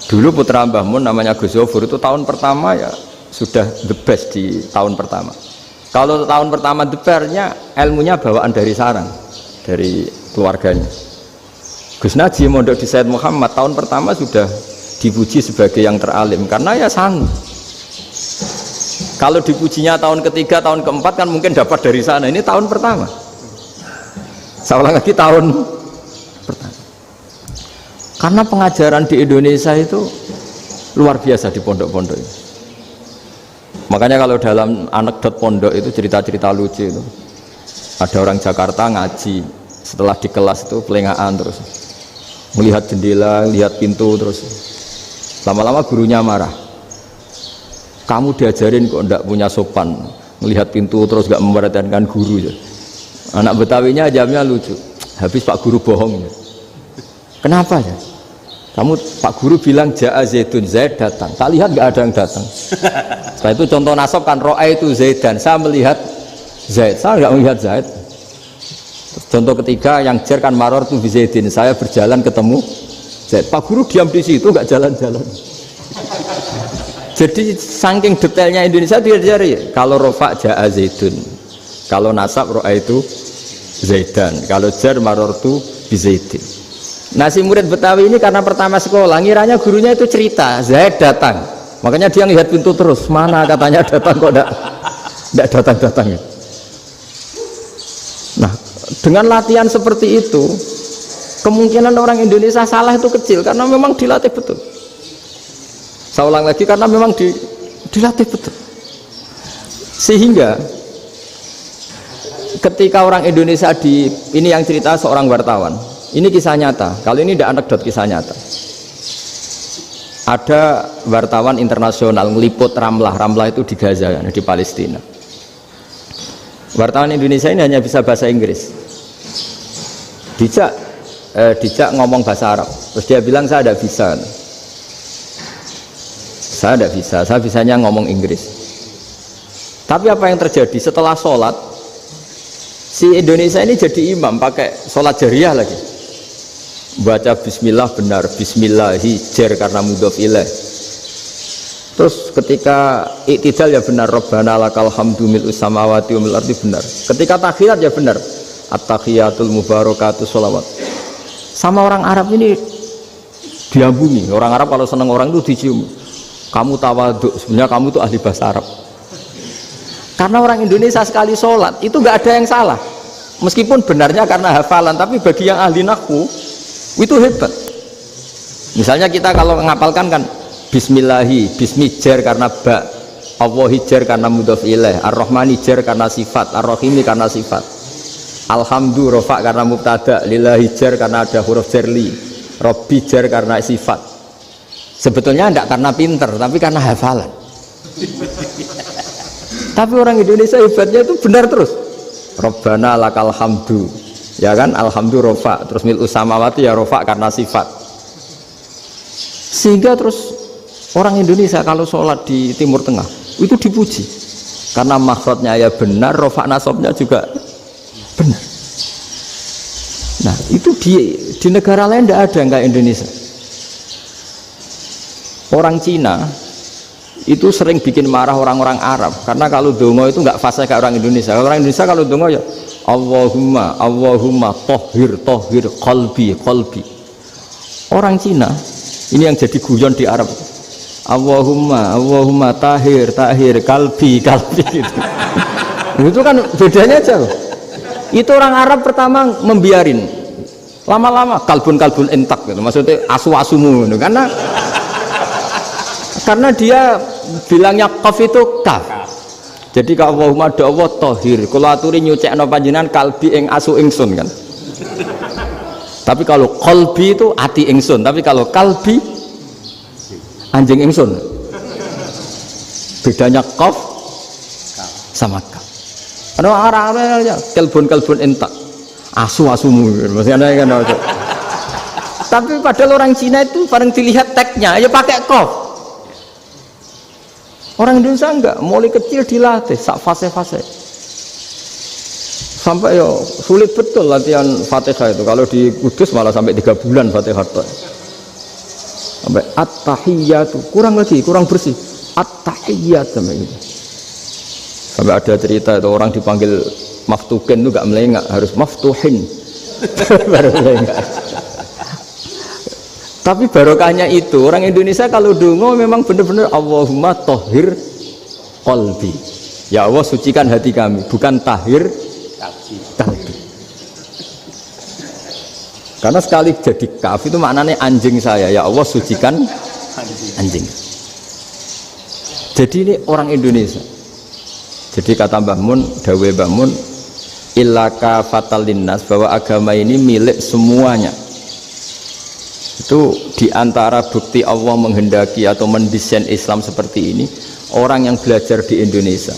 Dulu putra Mbah Mun namanya Gus Zofur itu tahun pertama ya sudah the best di tahun pertama. Kalau tahun pertama the bestnya ilmunya bawaan dari sarang, dari keluarganya. Gus Najib mondok di Said Muhammad tahun pertama sudah dipuji sebagai yang teralim karena ya sanggup. Kalau dipujinya tahun ketiga, tahun keempat kan mungkin dapat dari sana. Ini tahun pertama. Saya ulang lagi tahun pertama. Karena pengajaran di Indonesia itu luar biasa di pondok-pondok ini. Makanya kalau dalam anekdot pondok itu cerita-cerita lucu itu. Ada orang Jakarta ngaji, setelah di kelas itu pelengahan terus. Melihat jendela, lihat pintu terus. Lama-lama gurunya marah. Kamu diajarin kok ndak punya sopan, melihat pintu terus gak memperhatikan guru ya. Anak Betawinya jawabnya lucu. Habis Pak Guru bohong ya. Kenapa ya? Kamu Pak Guru bilang Ja'a Zaidun, Zaid datang. Tak lihat gak ada yang datang. Setelah itu contoh nasab kan ro'a itu Zaidan. Saya melihat Zaid, saya gak melihat Zaid. Terus contoh ketiga yang jer kan maror tuh Zaidin. Saya berjalan ketemu Zaid. Pak Guru diam di situ gak jalan-jalan. Jadi saking detailnya Indonesia dia cari. Kalau rofa Ja'a Zaidun, kalau nasab ro'a itu Zaidan, kalau jar marortu bizaidin. Nah si murid Betawi ini karena pertama sekolah ngiranya gurunya itu cerita Zaid datang, makanya dia lihat pintu terus, mana katanya datang kok tidak datang-datang. Nah dengan latihan seperti itu kemungkinan orang Indonesia salah itu kecil karena memang dilatih betul. Saya ulang lagi karena memang dilatih betul. Sehingga ketika orang Indonesia ini yang cerita seorang wartawan, ini kisah nyata. Kalau ini tidak anekdot, kisah nyata. Ada wartawan internasional meliput Ramlah itu di Gaza, di Palestina. Wartawan Indonesia ini hanya bisa bahasa Inggris. Dijak ngomong bahasa Arab. Terus dia bilang saya tidak bisa. Saya tidak bisa. Saya bisanya ngomong Inggris. Tapi apa yang terjadi setelah sholat? Si Indonesia ini jadi imam pakai sholat jariyah lagi. Baca bismillah benar, bismillahi jar karena mudhof ilaih. Terus ketika iktidal ya benar, Rabbana lakal hamdu mil'us samawati wa mil'ul ardi benar. Ketika tahiyat ya benar, at-tahiyatul mubarakatuh sholawat. Sama orang Arab ini diambungi. Orang Arab kalau senang orang itu dicium. Kamu tawaduk, sebenarnya kamu tuh ahli bahasa Arab. Karena orang Indonesia sekali sholat itu nggak ada yang salah, meskipun benarnya karena hafalan, tapi bagi yang ahli nahwu itu hebat. Misalnya kita kalau ngapalkan kan bismillahi, bismijar karena ba, Allahi jar karena mudhof ilaih, ar-rahmani jar karena sifat, ar-rahimi karena sifat, alhamdu rofa karena mubtada, lillahi jar karena ada huruf jarli, robbi jar karena sifat. Sebetulnya tidak karena pinter, tapi karena hafalan. Tapi orang Indonesia hebatnya itu benar terus. Rabbana lakal hamdu, ya kan, alhamdu rofa, terus mil'us samawati ya rofa karena sifat. Sehingga terus orang Indonesia kalau sholat di Timur Tengah itu dipuji karena makhrajnya ya benar, rofa nasabnya juga benar. Nah itu di negara lain tidak ada yang kayak Indonesia. Orang Cina itu sering bikin marah orang-orang Arab karena kalau dongo itu nggak fasih kayak orang Indonesia. Orang Indonesia kalau dongo ya Allahumma tohir qalbi. Orang Cina ini yang jadi guyon di Arab, Allahumma tahir kalbi gitu. Itu kan bedanya jauh. Itu orang Arab pertama membiarin, lama-lama kalbun entak gitu, maksudnya asu-asumu gitu. Karena dia bilangnya qaf itu kaf. Jadi kalau Allahumma do Allah tohir, kalau aturi nyucekno panjenengan kalbi ing asu ingsun kan. Tapi kalau qalbi itu ati ingsun, tapi kalau kalbi anjing ingsun. Bedanya qaf sama kaf. Ada orang ya kalbun entak, asu-asumu maksudnya kan. Tapi padahal orang Cina itu paling dilihat teksnya ya pakai qaf. Orang Indonesia enggak, mulai kecil dilatih sak fase-fase. Sampai ya sulit betul latihan Fatihah itu. Kalau di Kudus malah sampai 3 bulan Fatihah itu. Sampai at-tahiyyatu, kurang lagi, kurang bersih. At-tahiyyat sampai gitu. Sampai ada cerita itu orang dipanggil maftuhin itu enggak melengak, harus maftuhin. Baru melengak. Tapi barokahnya itu orang Indonesia kalau dongo memang benar-benar Allahumma tahhir qalbi. Ya Allah sucikan hati kami, bukan tahhir kalbi. Karena sekali jadi kaf itu maknanya anjing saya, ya Allah sucikan anjing. Jadi ini orang Indonesia. Jadi kata Mbah Mun, dawuh Mbah Mun, illaka fatal linnas, bahwa agama ini milik semuanya. Itu diantara bukti Allah menghendaki atau mendesain Islam seperti ini, orang yang belajar di Indonesia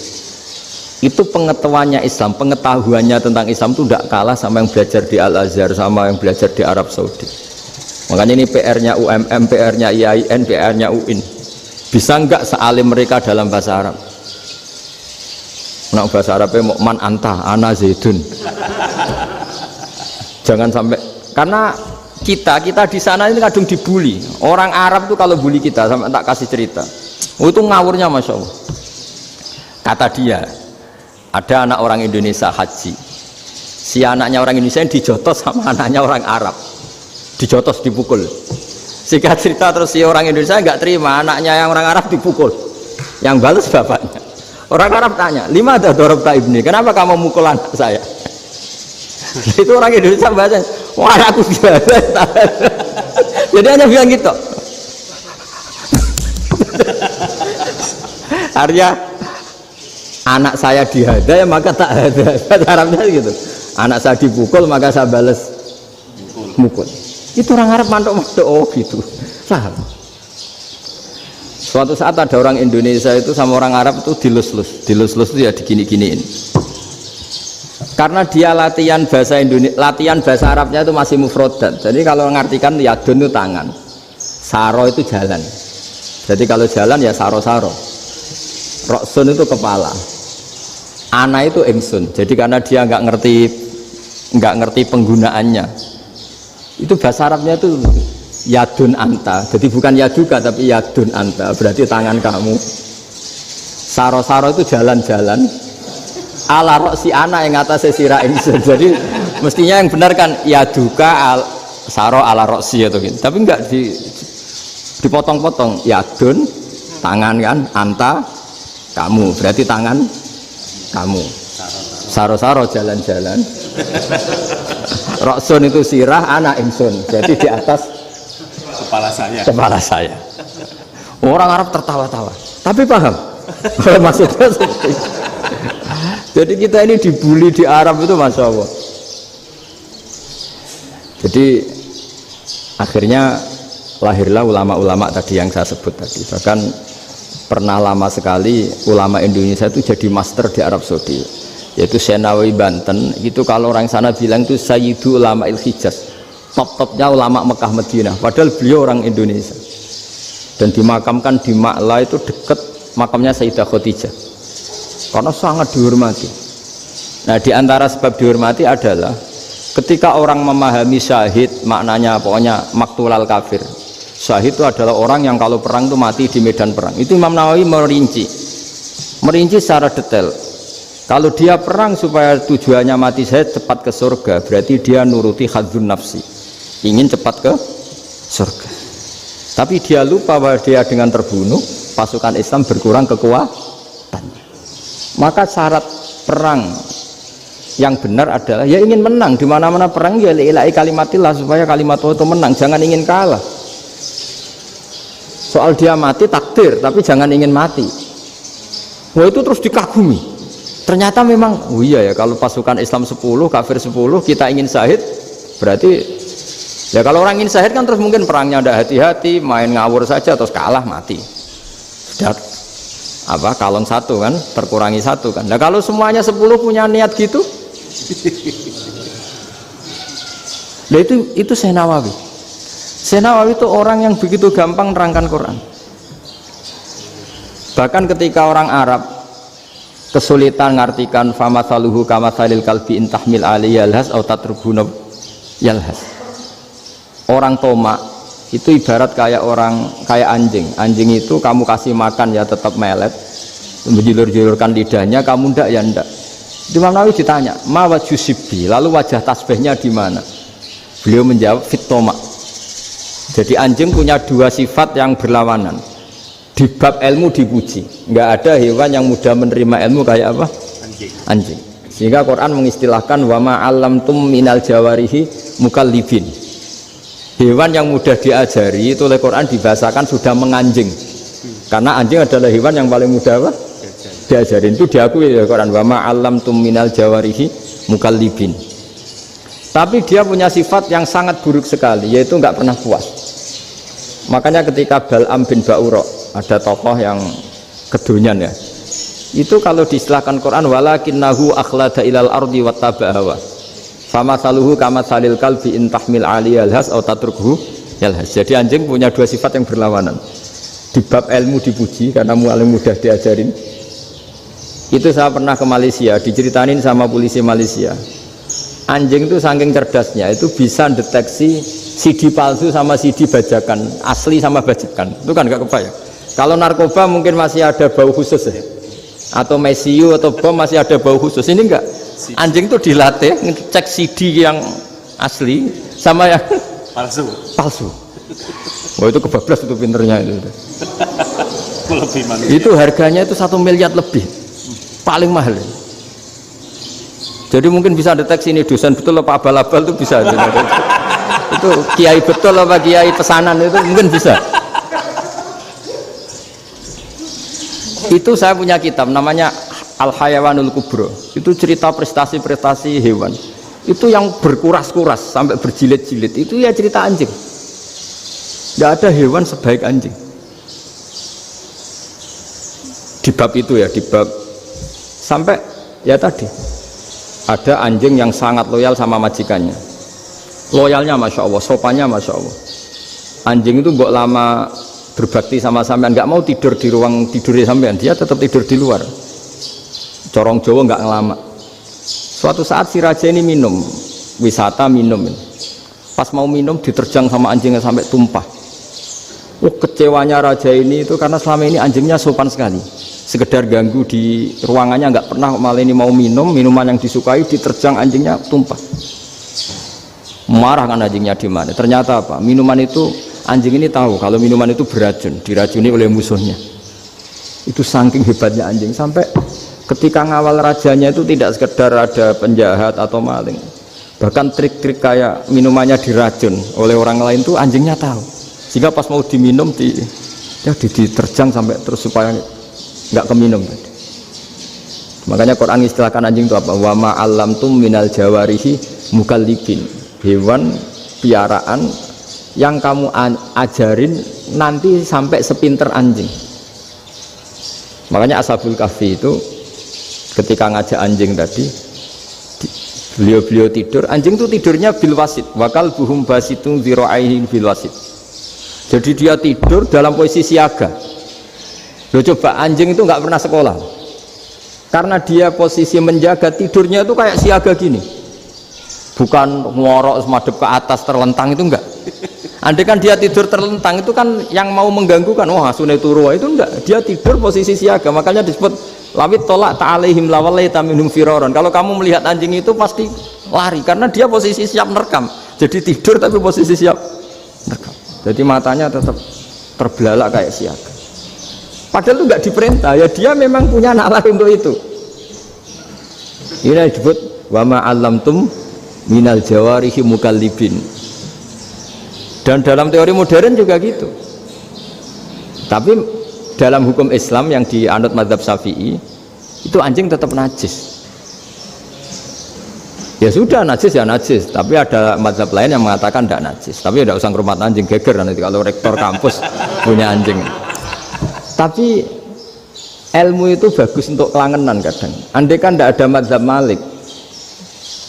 itu pengetahuannya Islam, pengetahuannya tentang Islam itu tidak kalah sama yang belajar di Al-Azhar, sama yang belajar di Arab Saudi. Makanya ini PR-nya UMM, PR-nya IAIN, PR-nya UIN. Bisa enggak sealim mereka dalam bahasa Arab? Nah, bahasa Arabnya mau man anta, ana zaidun. Jangan sampai, karena kita di sana ini kadang dibully. Orang Arab itu kalau bully kita, sampai tak kasih cerita. Itu ngawurnya Masya Allah. Kata dia, ada anak orang Indonesia haji. Si anaknya orang Indonesia yang dijotos sama anaknya orang Arab. Dijotos, dipukul. Singkat cerita terus si orang Indonesia nggak terima, anaknya yang orang Arab dipukul. Yang balas bapaknya. Orang Arab tanya, lima ada dorobta ibni, kenapa kamu mukul anak saya? Itu orang Indonesia bahasa, wah aku biasa. Jadi hanya bilang gitu. Artinya anak saya dihada ya maka tak ada. Bahasa Arabnya gitu. Anak saya dipukul maka saya balas mukul. Itu orang Arab mantuk-mantuk, oh gitu. Paham? Suatu saat ada orang Indonesia itu sama orang Arab itu dilus-lus itu ya digini-giniin. Karena dia latihan bahasa Indonesia, latihan bahasa Arabnya itu masih mufrodat. Jadi kalau mengartikan yadun itu tangan, saro itu jalan. Jadi kalau jalan ya saro-saro. Roksun itu kepala. Ana itu ingsun. Jadi karena dia nggak ngerti penggunaannya. Itu bahasa Arabnya itu yadun anta, jadi bukan yaduka tapi yadun anta, berarti tangan kamu. Saro-saro itu jalan-jalan ala roksi anak yang atas sirah ingsun. Jadi mestinya yang benar kan yaduka saro ala roksi atau gitu. Tapi enggak dipotong-potong, yadun tangan kan, anta kamu, berarti tangan kamu. Saro-saro jalan-jalan. Roksun itu sirah, anak ingsun, jadi di atas kepala saya. Orang Arab tertawa-tawa, tapi paham maksudnya seperti. Jadi kita ini dibully di Arab itu Masya Allah. Jadi akhirnya lahirlah ulama-ulama tadi yang saya sebut tadi. Bahkan pernah lama sekali ulama Indonesia itu jadi master di Arab Saudi, yaitu Senawi Banten. Itu kalau orang sana bilang itu Sayyidu Ulama Il-Hijaz, top-topnya ulama Mekah Madinah, padahal beliau orang Indonesia dan dimakamkan di Ma'la itu dekat makamnya Sayyidah Khadijah karena sangat dihormati. Nah, diantara sebab dihormati adalah ketika orang memahami syahid, maknanya pokoknya maktulal kafir. Syahid itu adalah orang yang kalau perang itu mati di medan perang. Itu Imam Nawawi merinci secara detail. Kalau dia perang supaya tujuannya mati syahid cepat ke surga, berarti dia nuruti hadzun nafsi, ingin cepat ke surga. Tapi dia lupa bahwa dia dengan terbunuh pasukan Islam berkurang kekuatannya. Maka syarat perang yang benar adalah ya ingin menang. Di mana-mana perang ya lillahi kalimatillah, supaya kalimat Allah itu menang, jangan ingin kalah. Soal dia mati takdir, tapi jangan ingin mati. Wah, itu terus dikagumi. Ternyata memang, oh iya ya, kalau pasukan Islam 10, kafir 10, kita ingin syahid, berarti ya kalau orang ingin syahid kan terus mungkin perangnya ada hati-hati, main ngawur saja terus kalah mati. Sudah apa kalon satu kan, terkurangi satu kan. Nah kalau semuanya 10 punya niat gitu, nah itu Senawawi. Senawawi itu orang yang begitu gampang nerangkan Quran. Bahkan ketika orang Arab kesulitan ngartikan famathaluhu kamathalil kalbi intahmil alaihi yalhas atau tatrubuna yalhas. Orang tomak itu ibarat kayak anjing. Anjing itu kamu kasih makan ya tetap melet, menjulur-julurkan lidahnya, kamu ndak ya ndak. Imam Nawawi ditanya, "Ma wajhusibi?" Lalu wajah tasbihnya di mana? Beliau menjawab, "Fit tomak." Jadi anjing punya dua sifat yang berlawanan. Di bab ilmu dipuji, nggak ada hewan yang mudah menerima ilmu kayak apa? Anjing. Sehingga Quran mengistilahkan wa ma 'allamtum minal jawarihi mukallibin. Hewan yang mudah diajari itu oleh Quran dibahasakan sudah menganjing. Karena anjing adalah hewan yang paling mudah apa? Diajarin. Itu diakui oleh Quran wa ma 'allamtum minal jawarihi mukallibin. Tapi dia punya sifat yang sangat buruk sekali, yaitu nggak pernah puas. Makanya ketika Bal'am bin Ba'ura, ada tokoh yang kedonyan ya, itu kalau diistilahkan Quran walakinnahu akhlada ilal ardi wattaba'a hawa famathaluhu kamathalil kalbi in tahmil 'alaihi yalhas aw tatrukhu yalhas. Jadi anjing punya dua sifat yang berlawanan. Di bab ilmu dipuji karena paling mudah diajarin. Itu saya pernah ke Malaysia, diceritain sama polisi Malaysia. Anjing itu saking cerdasnya itu bisa deteksi CD palsu sama CD bajakan, asli sama bajakan. Itu kan gak kebayang. Kalau narkoba mungkin masih ada bau khusus ya, atau mesiu atau bom masih ada bau khusus. Ini enggak. Anjing itu dilatih ngecek CD yang asli sama yang palsu. Wah itu kebablas itu pinternya itu. Itu harganya itu 1 miliar lebih, paling mahal. Jadi mungkin bisa deteksi ini dosen betul apa abal-abal itu bisa. Itu kiai betul apa kiai pesanan itu mungkin bisa. Itu saya punya kitab namanya Al-Hayawanul Kubro. Itu cerita prestasi-prestasi hewan. Itu yang berkuras-kuras sampai berjilid-jilid. Itu ya cerita anjing. Tidak ada hewan sebaik anjing. Di bab itu ya, di bab sampai ya tadi. Ada anjing yang sangat loyal sama majikannya. Loyalnya Masya Allah, sopannya Masya Allah. Anjing itu mbok lama berbakti sama sampean, nggak mau tidur di ruang tidurnya sampean, dia tetap tidur di luar. Corong Jawa nggak ngelama. Suatu saat si raja ini minum, wisata minum. Pas mau minum diterjang sama anjingnya sampai tumpah. Kecewanya raja ini itu karena selama ini anjingnya sopan sekali. Sekedar ganggu di ruangannya nggak pernah, malah ini mau minum minuman yang disukai diterjang anjingnya tumpah. Marah kan anjingnya di mana? Ternyata apa? Minuman itu anjing ini tahu kalau minuman itu beracun, diracuni oleh musuhnya. Itu saking hebatnya anjing sampai ketika ngawal rajanya itu tidak sekedar ada penjahat atau maling, bahkan trik-trik kayak minumannya diracun oleh orang lain itu anjingnya tahu. Sehingga pas mau diminum diterjang sampai terus supaya nggak keminum. Makanya Quran istilahkan anjing itu apa? Wa ma 'allamtum minal jawarihi mukallibin. Hewan piaraan yang kamu ajarin nanti sampai sepinter anjing. Makanya Ashabul Kahfi itu ketika ngajak anjing tadi, beliau tidur, anjing itu tidurnya bil wasit, wakal buhum basitun dzira'aihi bil wasit. Jadi dia tidur dalam posisi siaga. Loh coba anjing itu nggak pernah sekolah, karena dia posisi menjaga, tidurnya itu kayak siaga gini, bukan ngorok semadep ke atas terlentang, itu enggak. Andai kan dia tidur terlentang itu kan yang mau mengganggu kan, wah sunai turwa, itu enggak. Dia tidur posisi siaga, makanya disebut lawit tolak ta'alaihim lawalaita minhum firoron. Kalau kamu melihat anjing itu pasti lari, karena dia posisi siap merekam. Jadi tidur tapi posisi siap merekam. Jadi matanya tetap terbelalak kayak siaga. Padahal itu nggak diperintah, ya dia memang punya nalar untuk itu. Ini disebut wa ma 'allamtum minal jawarihi mukallibin. Dan dalam teori modern juga gitu. Tapi dalam hukum Islam yang dianut mazhab Syafi'i itu anjing tetap najis. Ya sudah najis ya najis, tapi ada mazhab lain yang mengatakan tidak najis. Tapi tidak usah ngurmat anjing, geger nanti kalau rektor kampus punya anjing. Tapi ilmu itu bagus untuk kelangenan kadang. Andai kan tidak ada mazhab Malik,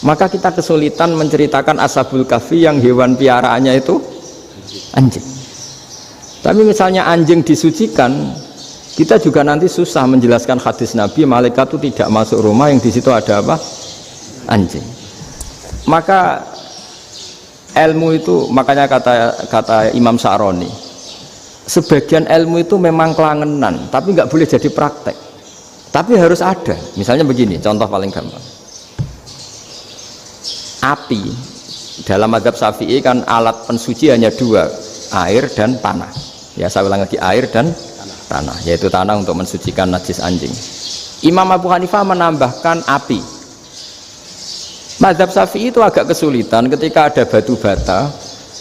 maka kita kesulitan menceritakan Ashabul Kahfi yang hewan piaraannya itu anjing. Tapi misalnya anjing disucikan, Kita juga nanti susah menjelaskan hadis Nabi malaikat itu tidak masuk rumah yang di situ ada apa? Anjing. Maka ilmu itu, makanya kata Imam Sa'roni, sebagian ilmu itu memang kelangenan, tapi nggak boleh jadi praktek. Tapi harus ada. Misalnya begini, contoh paling gampang. Api dalam mazhab Syafi'i kan alat pensuci hanya dua, air dan tanah. Ya saya ulang lagi, air dan tanah, yaitu tanah untuk mensucikan najis anjing. Imam Abu Hanifah menambahkan api. Mazhab Syafi'i itu agak kesulitan ketika ada batu bata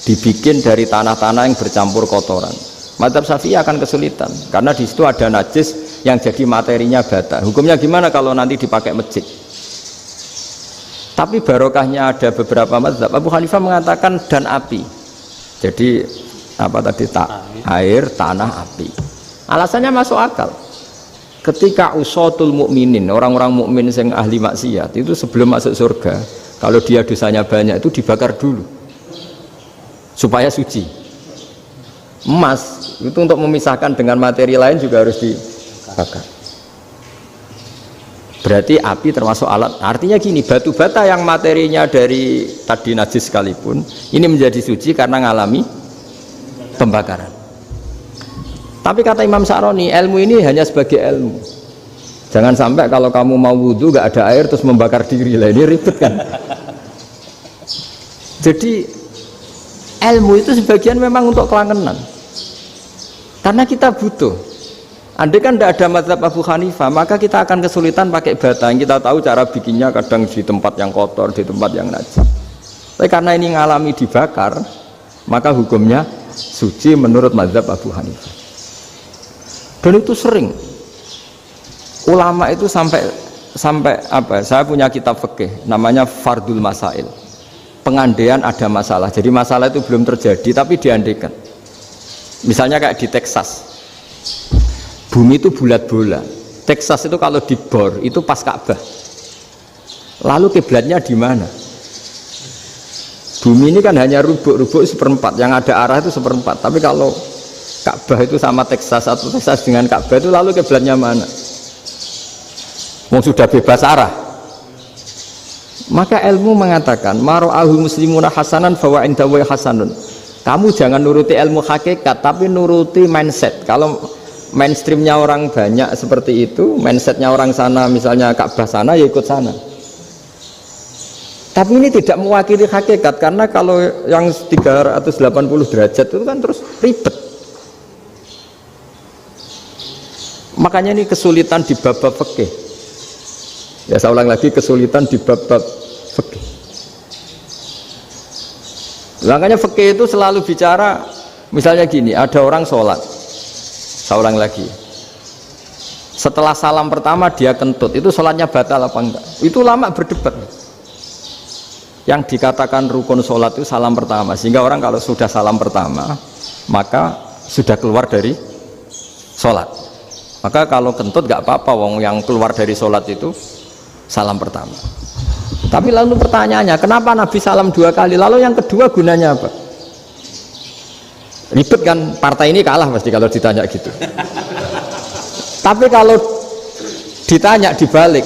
dibikin dari tanah-tanah yang bercampur kotoran. Mazhab Syafi'i akan kesulitan karena di situ ada najis yang jadi materinya bata. Hukumnya gimana kalau nanti dipakai masjid? Tapi barokahnya ada beberapa mazhab. Abu Hanifah mengatakan dan api. Jadi apa tadi, air, tanah, api. Alasannya masuk akal. Ketika usatul mukminin, orang-orang mukmin yang ahli maksiat itu sebelum masuk surga, kalau dia dosanya banyak itu dibakar dulu supaya suci. Emas itu untuk memisahkan dengan materi lain juga harus dibakar. Berarti api termasuk alat. Artinya gini, batu bata yang materinya dari tadi najis sekalipun ini menjadi suci karena ngalami pembakaran. Tapi kata Imam Sa'roni, ilmu ini hanya sebagai ilmu. Jangan sampai kalau kamu mau wudhu gak ada air terus membakar diri lah, ini ribet kan. Jadi ilmu itu sebagian memang untuk kelangenan. Karena kita butuh. Andai kan tidak ada mazhab Abu Hanifah, maka kita akan kesulitan pakai bata. Yang kita tahu cara bikinnya kadang di tempat yang kotor, di tempat yang najis. Tapi karena ini ngalami dibakar, maka hukumnya suci menurut mazhab Abu Hanifah. Dan itu sering ulama itu sampai apa? Saya punya kitab fikih namanya Fardul Masail. Pengandaian ada masalah. Jadi masalah itu belum terjadi tapi diandaikan. Misalnya kayak di Texas. Bumi itu bulat bola. Texas itu kalau dibor itu pas Ka'bah. Lalu kiblatnya di mana? Bumi ini kan hanya rubuk-rubuk seperempat, yang ada arah itu seperempat. Tapi kalau Ka'bah itu sama Texas atau Texas dengan Ka'bah itu lalu kiblatnya mana? Wong sudah bebas arah. Maka ilmu mengatakan mara'ahu muslimuna hasanan fawa indahu hasanun. Kamu jangan nuruti ilmu hakikat tapi nuruti mindset. Kalau mainstreamnya orang banyak seperti itu, mindsetnya orang sana misalnya Ka'bah sana ya ikut sana. Tapi ini tidak mewakili hakikat karena kalau yang 380 derajat itu kan terus ribet. Makanya ini kesulitan di bab-bab fikih. Ya saya ulang lagi, kesulitan di bab-bab fikih. Makanya fikih itu selalu bicara, misalnya gini, ada orang sholat. Saya ulang lagi. Setelah salam pertama dia kentut, itu sholatnya batal apa enggak? Itu lama berdebat. Yang dikatakan rukun sholat itu salam pertama, sehingga orang kalau sudah salam pertama, maka sudah keluar dari sholat. Maka kalau kentut gak apa-apa, wong yang keluar dari sholat itu salam pertama. Tapi lalu pertanyaannya, kenapa Nabi salam 2 kali? Lalu yang kedua gunanya apa? Ribet kan, partai ini kalah pasti kalau ditanya gitu. Tapi kalau ditanya dibalik,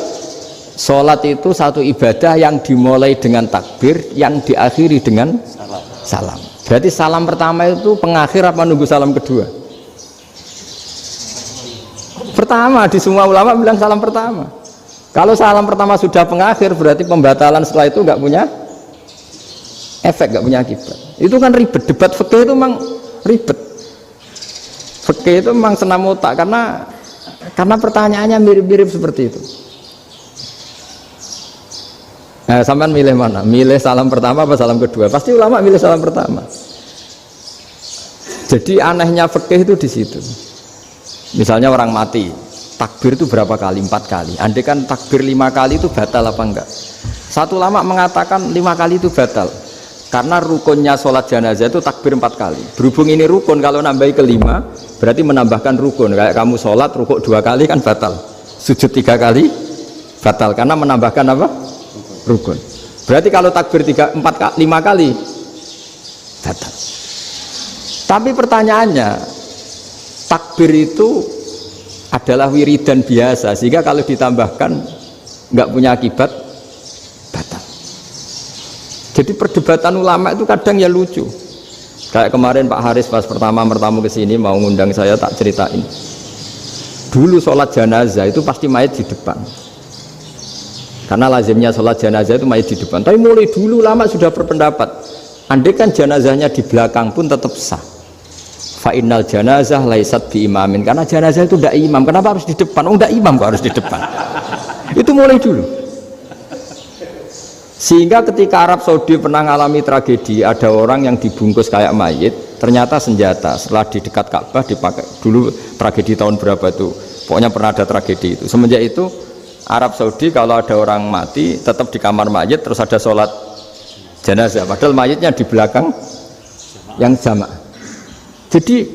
sholat itu satu ibadah yang dimulai dengan takbir, yang diakhiri dengan salam. Berarti salam pertama itu pengakhir apa nunggu salam kedua? Pertama, di semua ulama bilang salam pertama. Kalau salam pertama sudah pengakhir berarti pembatalan setelah itu nggak punya efek, nggak punya akibat. Itu kan ribet. Debat fikih itu memang ribet. Fikih itu memang senam otak karena pertanyaannya mirip-mirip seperti itu. Nah, sampean milih mana? Milih salam pertama apa salam kedua? Pasti ulama milih salam pertama. Jadi anehnya fikih itu di situ. Misalnya orang mati, takbir itu berapa kali? 4 kali. Andai kan takbir 5 kali itu batal apa enggak? Satu ulama mengatakan 5 kali itu batal. Karena rukunnya sholat jenazah itu takbir 4 kali. Berhubung ini rukun, kalau nambahi ke 5, berarti menambahkan rukun. Kayak kamu sholat, rukuk 2 kali kan batal. Sujud 3 kali, batal. Karena menambahkan apa? Rukun. Berarti kalau takbir 5 kali, batal. Tapi pertanyaannya, takbir itu adalah wiridan biasa, sehingga kalau ditambahkan nggak punya akibat batal. Jadi perdebatan ulama itu kadang ya lucu. Kayak kemarin Pak Haris pas pertama bertamu ke sini mau ngundang saya, tak ceritain. Dulu sholat jenazah itu pasti mayat di depan. Karena lazimnya sholat jenazah itu mayat di depan. Tapi mulai dulu lama sudah berpendapat, andai kan jenazahnya di belakang pun tetap sah. Fa'innal jenazah laisat bi imamin. Karena jenazah itu tidak imam. Kenapa harus di depan? Oh, tidak imam kok harus di depan. Itu mulai dulu. Sehingga ketika Arab Saudi pernah mengalami tragedi, ada orang yang dibungkus kayak mayit, ternyata senjata. Setelah di dekat Ka'bah dipakai. Dulu tragedi tahun berapa itu? Pokoknya pernah ada tragedi itu. Semenjak itu Arab Saudi kalau ada orang mati tetap di kamar mayit, terus ada sholat jenazah. Padahal mayitnya di belakang yang jamaah. Jadi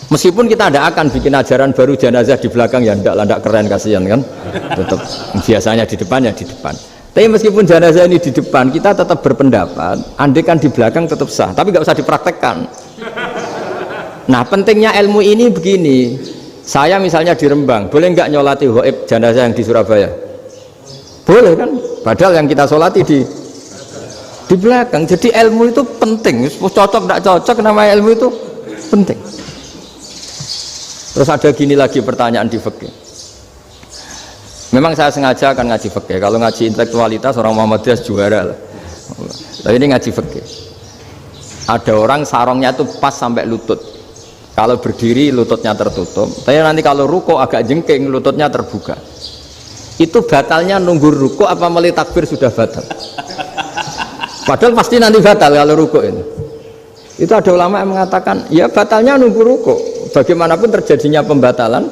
meskipun kita tidak akan bikin ajaran baru jenazah di belakang, ya tidak keren, kasihan kan. Tetap biasanya di depan ya di depan. Tapi meskipun jenazah ini di depan, kita tetap berpendapat andai kan di belakang tetap sah, tapi nggak usah dipraktekkan. Nah, pentingnya ilmu ini begini. Saya misalnya di Rembang, boleh nggak nyolati ghaib jenazah yang di Surabaya? Boleh kan? Padahal yang kita solati di belakang. Jadi ilmu itu penting. Cocok tidak cocok, nama ilmu itu penting. Terus ada gini lagi pertanyaan di fikih. Memang saya sengaja akan ngaji fikih. Kalau ngaji intelektualitas orang Muhammadiyah juara lah. Tapi ini ngaji fikih. Ada orang sarongnya itu pas sampai lutut. Kalau berdiri lututnya tertutup. Tapi nanti kalau ruko agak jengking lututnya terbuka. Itu batalnya nunggu ruko apa mulai takbir sudah batal? Padahal pasti nanti batal kalau ruko ini. Itu ada ulama yang mengatakan, ya batalnya nunggu ruko. Bagaimanapun terjadinya pembatalan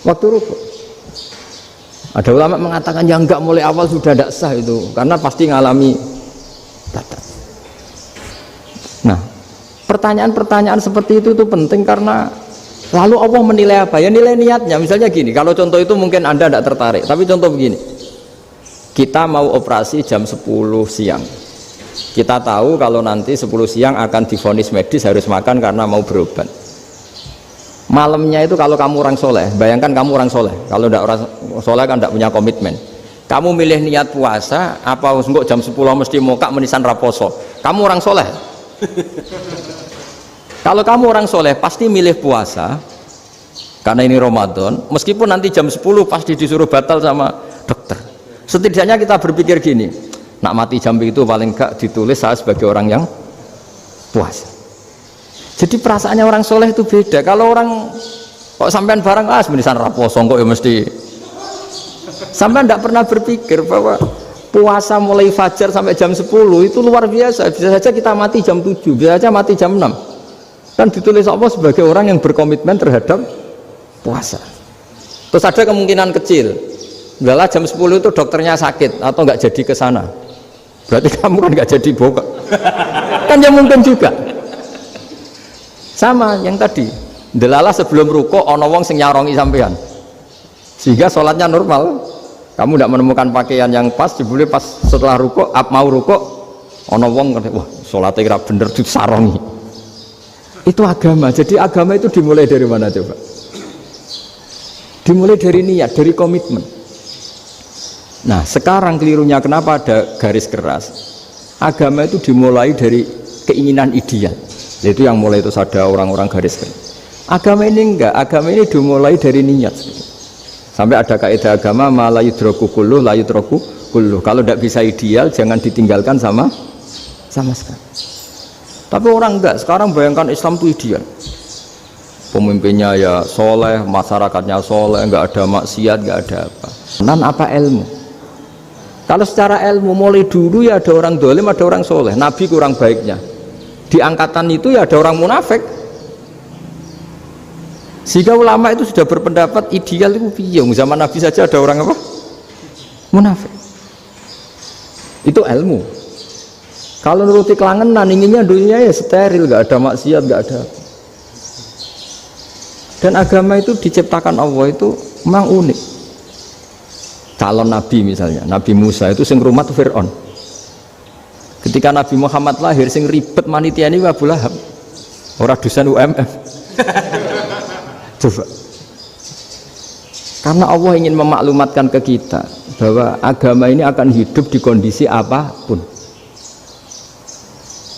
waktu ruko. Ada ulama mengatakan yang enggak mulai awal sudah tidak sah itu, karena pasti ngalami batal. Nah, pertanyaan-pertanyaan seperti itu penting karena lalu Allah menilai apa? Ya nilai niatnya. Misalnya gini, kalau contoh itu mungkin Anda tidak tertarik, tapi contoh begini. Kita mau operasi jam 10 siang. Kita tahu kalau nanti 10 siang akan divonis medis harus makan karena mau berobat. Malamnya itu kalau kamu orang soleh, bayangkan kamu orang soleh. Kalau tidak orang soleh kan tidak punya komitmen. Kamu milih niat puasa, apa enggak jam 10 mesti mokak menisan raposo. Kamu orang soleh. Kalau kamu orang soleh pasti milih puasa karena ini Ramadan. Meskipun nanti jam 10 pasti disuruh batal sama dokter. Setidaknya kita berpikir gini, nak mati jam itu paling enggak ditulis saya sebagai orang yang puasa. Jadi perasaannya orang soleh itu beda. Kalau orang kok sampean barang menisan raposo kok ya mesti. Sampean tidak pernah berpikir bahwa puasa mulai fajar sampai jam 10 itu luar biasa. Bisa saja kita mati jam 7, bisa saja mati jam 6. Kan ditulis Allah sebagai orang yang berkomitmen terhadap puasa. Terus ada kemungkinan kecil, udahlah jam 10 itu dokternya sakit atau nggak jadi ke sana. Berarti kamu kan nggak jadi bokok. Kan ya mungkin juga. Sama yang tadi, delala sebelum ruko ono wong sing nyarongi sampean. Sehingga sholatnya normal. Kamu tidak menemukan pakaian yang pas, jebule pas setelah ruko, mau ruko, ono wong wah sholatnya kira bener disarongi. Itu agama. Jadi agama itu dimulai dari mana coba? Dimulai dari niat, dari komitmen. Nah sekarang kelirunya kenapa ada garis keras? Agama itu dimulai dari keinginan ideal. Itu yang mulai itu ada orang-orang garis keras. Agama ini enggak, agama ini dimulai dari niat. Sampai ada kaidah agama la yudroku kulluh la yudroku kulluh. Kalau tidak bisa ideal jangan ditinggalkan sama sekali. Tapi orang enggak, sekarang bayangkan Islam itu ideal. Pemimpinnya ya soleh, masyarakatnya soleh, enggak ada maksiat, enggak ada apa. Nan apa ilmu? Kalau secara ilmu mulai dulu ya ada orang dolim, ada orang soleh. Nabi kurang baiknya. Di angkatan itu ya ada orang munafik. Sehingga ulama itu sudah berpendapat ideal itu piye? Zaman Nabi saja ada orang apa? Munafik. Itu ilmu. Kalau nuruti kelangenan inginnya dunia ya steril, gak ada maksiat, gak ada. Dan agama itu diciptakan Allah itu memang unik. Calon Nabi misalnya, Nabi Musa itu sing rumat Fir'aun. Ketika Nabi Muhammad lahir sing ribet manitiani Abu Lahab. Ora dosen UMM. Coba. Karena Allah ingin memaklumatkan ke kita bahwa agama ini akan hidup di kondisi apapun.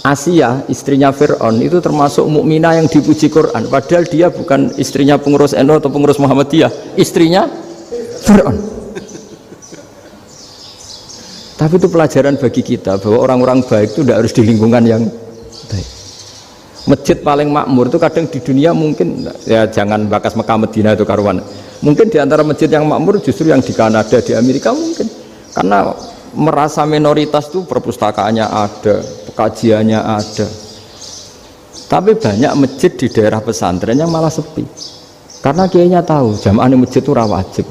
Asia, istrinya Fir'aun, itu termasuk mukminah yang dipuji Quran, padahal dia bukan istrinya pengurus NU atau pengurus Muhammadiyah, istrinya Fir'aun. Tapi itu pelajaran bagi kita bahwa orang-orang baik itu tidak harus di lingkungan yang baik. Masjid paling makmur itu kadang di dunia mungkin, ya jangan bakas Mekah Medina itu karuan, mungkin di antara masjid yang makmur justru yang di Kanada, di Amerika mungkin, karena merasa minoritas itu perpustakaannya ada, kajiannya ada. Tapi banyak masjid di daerah pesantren yang malah sepi karena kiainya tahu jamaah di masjid itu wajib.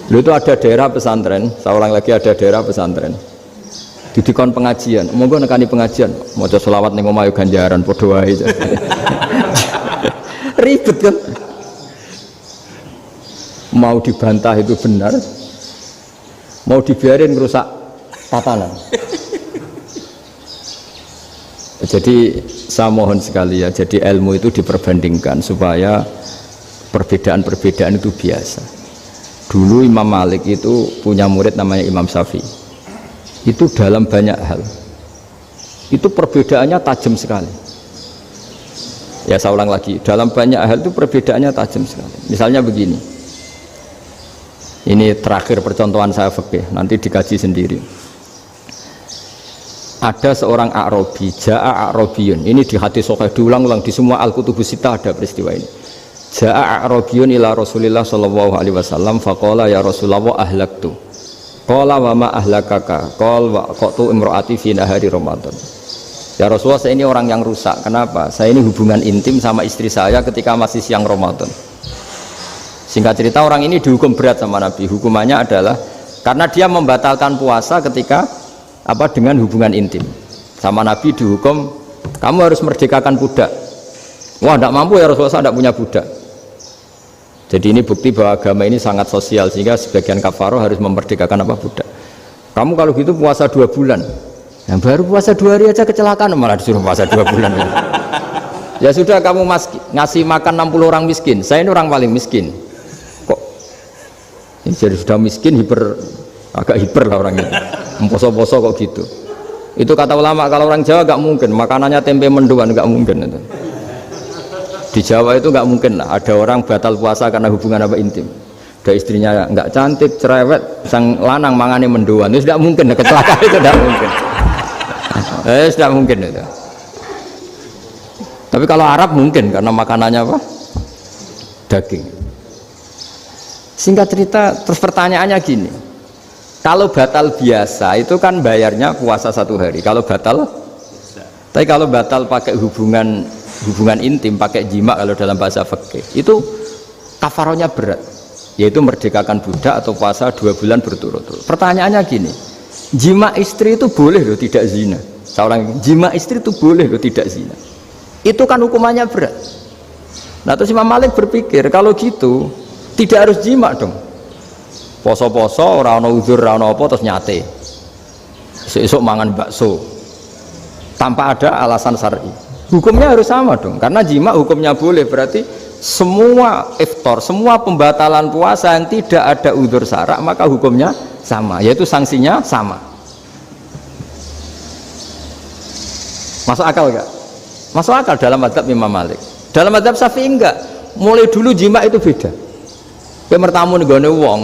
Lalu itu ada daerah pesantren, saya ulang lagi, ada daerah pesantren didikon pengajian, monggo nekani pengajian maca selawat ning omah ganjaran padha wae. Ribet kan, mau dibantah itu benar, mau dibiarin merusak tatanan. Jadi saya mohon sekali ya, jadi ilmu itu diperbandingkan supaya perbedaan-perbedaan itu biasa. Dulu Imam Malik itu punya murid namanya Imam Syafi'i. Itu dalam banyak hal itu perbedaannya tajam sekali. Ya saya ulang lagi, dalam banyak hal itu perbedaannya tajam sekali. Misalnya begini, ini terakhir percontohan saya fikih, nanti dikaji sendiri. Ada seorang A'rabi, Ja'a A'rabiyun, ini di hadis sahih diulang-ulang di semua Al-Kutubus Sittah ada peristiwa ini. Ja'a A'rabiyun ila Rasulillah sallallahu alaihi wasallam faqala ya Rasulullah ahlaktu. Qala wa ma ahlakaka qal wa qatu imraati fi nahari Ramadan. Ya Rasulullah, saya ini orang yang rusak. Kenapa? Saya ini hubungan intim sama istri saya ketika masih siang Ramadan. Singkat cerita, orang ini dihukum berat sama Nabi. Hukumannya adalah karena dia membatalkan puasa ketika dengan hubungan intim. Sama Nabi dihukum, kamu harus merdekakan budak. Wah, tidak mampu ya Rasulullah, saya tidak punya budak. Jadi ini bukti bahwa agama ini sangat sosial, sehingga sebagian kafaroh harus memerdekakan budak. Kamu kalau gitu puasa 2 bulan, yang baru puasa 2 hari aja kecelakaan, malah disuruh puasa 2 bulan. Ya sudah, kamu ngasih makan 60 orang miskin, saya ini orang paling miskin. Kok ini jadi sudah miskin, agak hiper lah orangnya, poso-poso kok gitu. Itu kata ulama, kalau orang Jawa gak mungkin, makanannya tempe mendoan, gak mungkin itu. Di Jawa itu nggak mungkin lah ada orang batal puasa karena hubungan intim. Ada istrinya nggak cantik, cerewet, sang lanang mangane mendoan, itu tidak mungkin, kecelakaan itu tidak mungkin. Tidak mungkin itu. Tapi kalau Arab mungkin karena makanannya daging. Singkat cerita, terus pertanyaannya gini, kalau batal biasa itu kan bayarnya puasa 1 hari. Kalau batal, tapi kalau batal pakai hubungan intim, pakai jima kalau dalam bahasa fikih itu kafarohnya berat, yaitu merdekakan budak atau puasa 2 bulan berturut-turut. Pertanyaannya gini, jima istri itu boleh loh tidak zina? Seorang jima istri itu boleh loh tidak zina, itu kan hukumannya berat. Nah terus Imam Malik berpikir kalau gitu tidak harus jima dong, poso-poso ora ana uzur ora ana apa terus nyate esuk mangan bakso tanpa ada alasan syar'i. Hukumnya harus sama dong, karena jima hukumnya boleh, berarti semua iftar, semua pembatalan puasa yang tidak ada udzur syara' maka hukumnya sama, yaitu sanksinya sama. Masuk akal enggak? Masuk akal dalam mazhab Imam Malik. Dalam mazhab Syafi'i enggak. Mulai dulu jima itu beda. Kowe mertamu ning gone wong,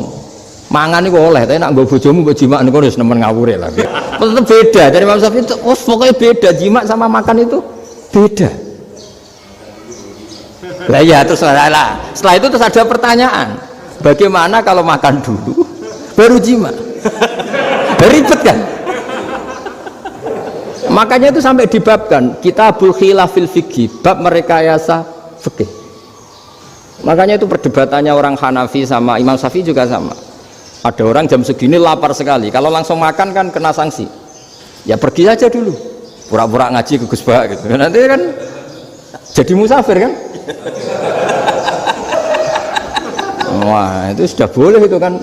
mangan iku oleh, tapi nek nggo bojomu mbok jima niku wis nemen ngawure lah. Tetep beda. Dari Imam Syafi'i itu pokoknya beda, jima sama makan itu beda. Lah ya, terus setelah itu terus ada pertanyaan, bagaimana kalau makan dulu baru jima? Ribet kan? Makanya itu sampai dibabkan Kitabul Khilafil Fiqhi, bab merekayasa fikih. Makanya itu perdebatannya orang Hanafi sama Imam Syafi'i juga sama. Ada orang jam segini lapar sekali, kalau langsung makan kan kena sanksi. Ya pergi aja dulu, pura-pura ngaji ke Gus Bah gitu. Nanti kan jadi musafir kan? Wah, itu sudah boleh itu kan?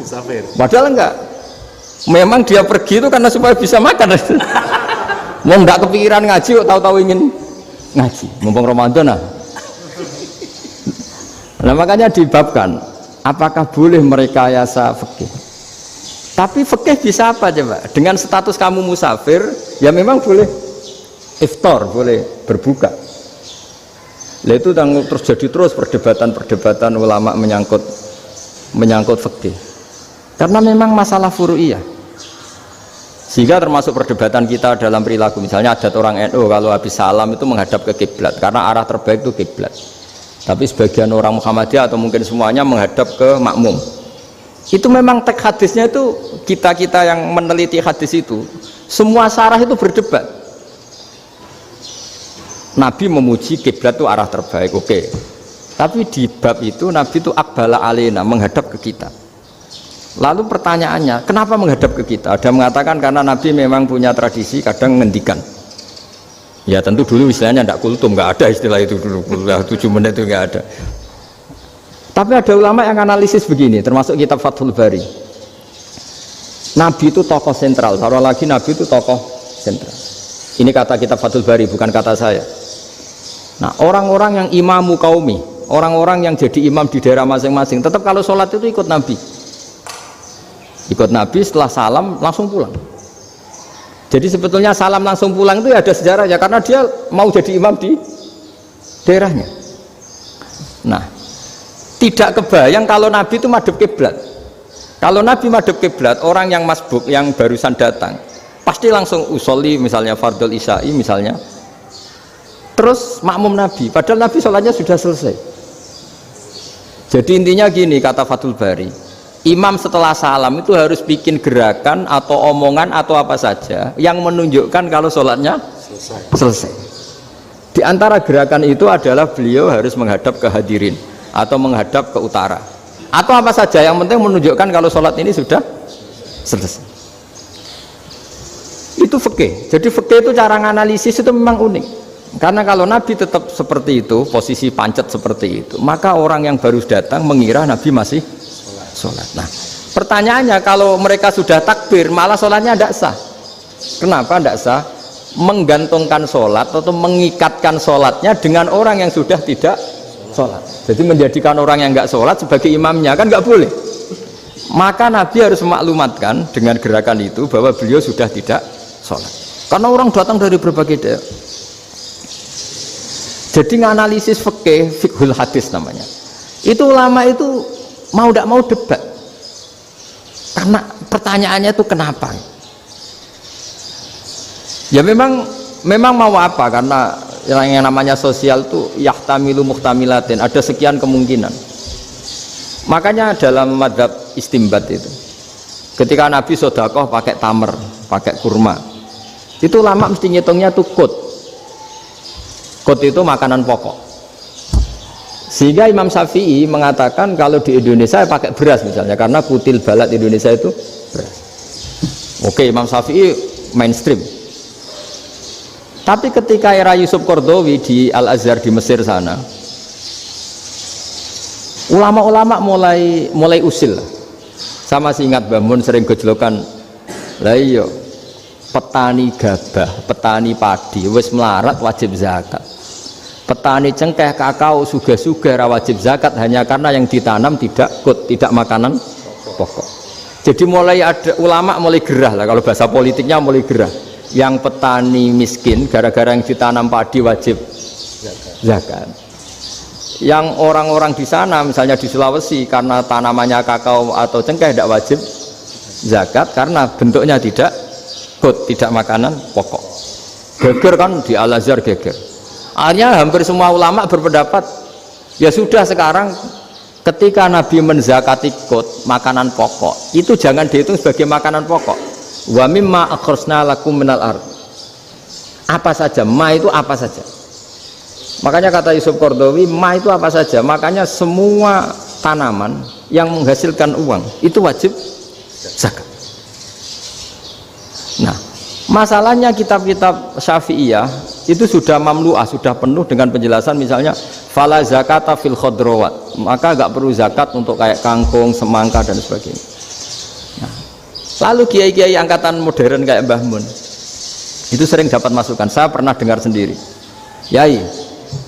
Musafir. Padahal enggak. Memang dia pergi itu karena supaya bisa makan. Mau enggak kepikiran ngaji, tahu-tahu ingin ngaji. Mumpung Ramadan nah. Nah makanya dibabkan, apakah boleh merekayasa fikih? Tapi fikih bisa apa coba? Dengan status kamu musafir, ya memang boleh iftar, boleh berbuka. Lah itu terus jadi terus perdebatan ulama menyangkut fikih. Karena memang masalah furu'iyah. Sehingga termasuk perdebatan kita dalam perilaku, misalnya adat orang NU kalau habis salam itu menghadap ke kiblat karena arah terbaik itu kiblat. Tapi sebagian orang Muhammadiyah atau mungkin semuanya menghadap ke makmum. Itu memang teks hadisnya itu kita yang meneliti hadis itu semua syarah itu berdebat. Nabi memuji kiblat itu arah terbaik, oke. Tapi di bab itu Nabi itu aqbala alaina, menghadap ke kita. Lalu pertanyaannya, kenapa menghadap ke kita? Ada mengatakan karena Nabi memang punya tradisi kadang ngendikan. Ya tentu dulu istilahnya tidak kultum, nggak ada istilah itu dulu, 7 menit itu nggak ada. Tapi ada ulama yang analisis begini, termasuk kitab Fathul Bari. Nabi itu tokoh sentral, taruh lagi Nabi itu tokoh sentral. Ini kata kitab Fathul Bari, bukan kata saya. Nah, orang-orang yang imamu kaumi, orang-orang yang jadi imam di daerah masing-masing, tetap kalau sholat itu ikut Nabi. Ikut Nabi, setelah salam langsung pulang. Jadi sebetulnya salam langsung pulang itu ada sejarahnya, karena dia mau jadi imam di daerahnya. Nah, tidak kebayang kalau Nabi itu madhep kiblat. Kalau Nabi madhep kiblat, orang yang masbuk, yang barusan datang, pasti langsung usolli, misalnya fardul isya'i misalnya, terus makmum Nabi, padahal Nabi sholatnya sudah selesai. Jadi intinya gini, kata Fathul Bari, imam setelah salam itu harus bikin gerakan atau omongan atau apa saja yang menunjukkan kalau sholatnya selesai. Di antara gerakan itu adalah beliau harus menghadap ke hadirin atau menghadap ke utara atau apa saja yang penting menunjukkan kalau sholat ini sudah selesai. Itu fikih. Jadi fikih itu cara menganalisis itu memang unik. Karena kalau Nabi tetap seperti itu, posisi pancet seperti itu, maka orang yang baru datang mengira Nabi masih sholat. Nah, pertanyaannya kalau mereka sudah takbir, malah sholatnya tidak sah. Kenapa tidak sah? Menggantungkan sholat atau mengikatkan sholatnya dengan orang yang sudah tidak sholat. Jadi menjadikan orang yang nggak sholat sebagai imamnya, kan nggak boleh. Maka Nabi harus memaklumatkan dengan gerakan itu bahwa beliau sudah tidak sholat. Karena orang datang dari berbagai daerah. Jadi nganalisis fikih, fiqhul hadis namanya. Itu ulama itu mau tidak mau debat. Karena pertanyaannya itu kenapa? Ya memang mau apa? Karena yang namanya sosial itu yahtamilu muhtamilatin, ada sekian kemungkinan. Makanya dalam madhab istimbat itu, ketika Nabi sodakoh pakai tamer, pakai kurma, itu ulama mesti ngitungnya tuh kut. Kut itu makanan pokok. Sehingga Imam Syafi'i mengatakan kalau di Indonesia pakai beras misalnya, karena kutil balat Indonesia itu beras. Oke, Imam Syafi'i mainstream. Tapi ketika era Yusuf Qaradawi di Al-Azhar di Mesir sana, ulama-ulama mulai usil. Sama sih ingat Mbah Mun sering gejlokan, lah iya petani gabah, petani padi wis melarat wajib zakat. Petani cengkeh, kakao, suga-suga wajib zakat hanya karena yang ditanam tidak makanan pokok. Jadi mulai ada ulama mulai gerah lah, kalau bahasa politiknya mulai gerah. Yang petani miskin gara-gara yang ditanam padi wajib zakat. Yang orang-orang di sana misalnya di Sulawesi karena tanamannya kakao atau cengkeh tidak wajib zakat karena bentuknya tidak makanan pokok. Geger kan di Al-Azhar geger. Akhirnya hampir semua ulama berpendapat ya sudah sekarang ketika Nabi menzakati makanan pokok itu jangan dihitung sebagai makanan pokok. Wa mimma akhrajna lakum minal ard. Apa saja, ma itu apa saja. Makanya kata Yusuf Qaradawi, ma itu apa saja. Makanya semua tanaman yang menghasilkan uang itu wajib zakat. Nah, masalahnya kitab-kitab Syafi'iyah itu sudah mamlu'ah, sudah penuh dengan penjelasan misalnya fala zakata fil khadrawat, maka enggak perlu zakat untuk kayak kangkung, semangka dan sebagainya. Nah, lalu kiai-kiai angkatan modern kayak Mbah Mun itu sering dapat masukan, saya pernah dengar sendiri. Yai,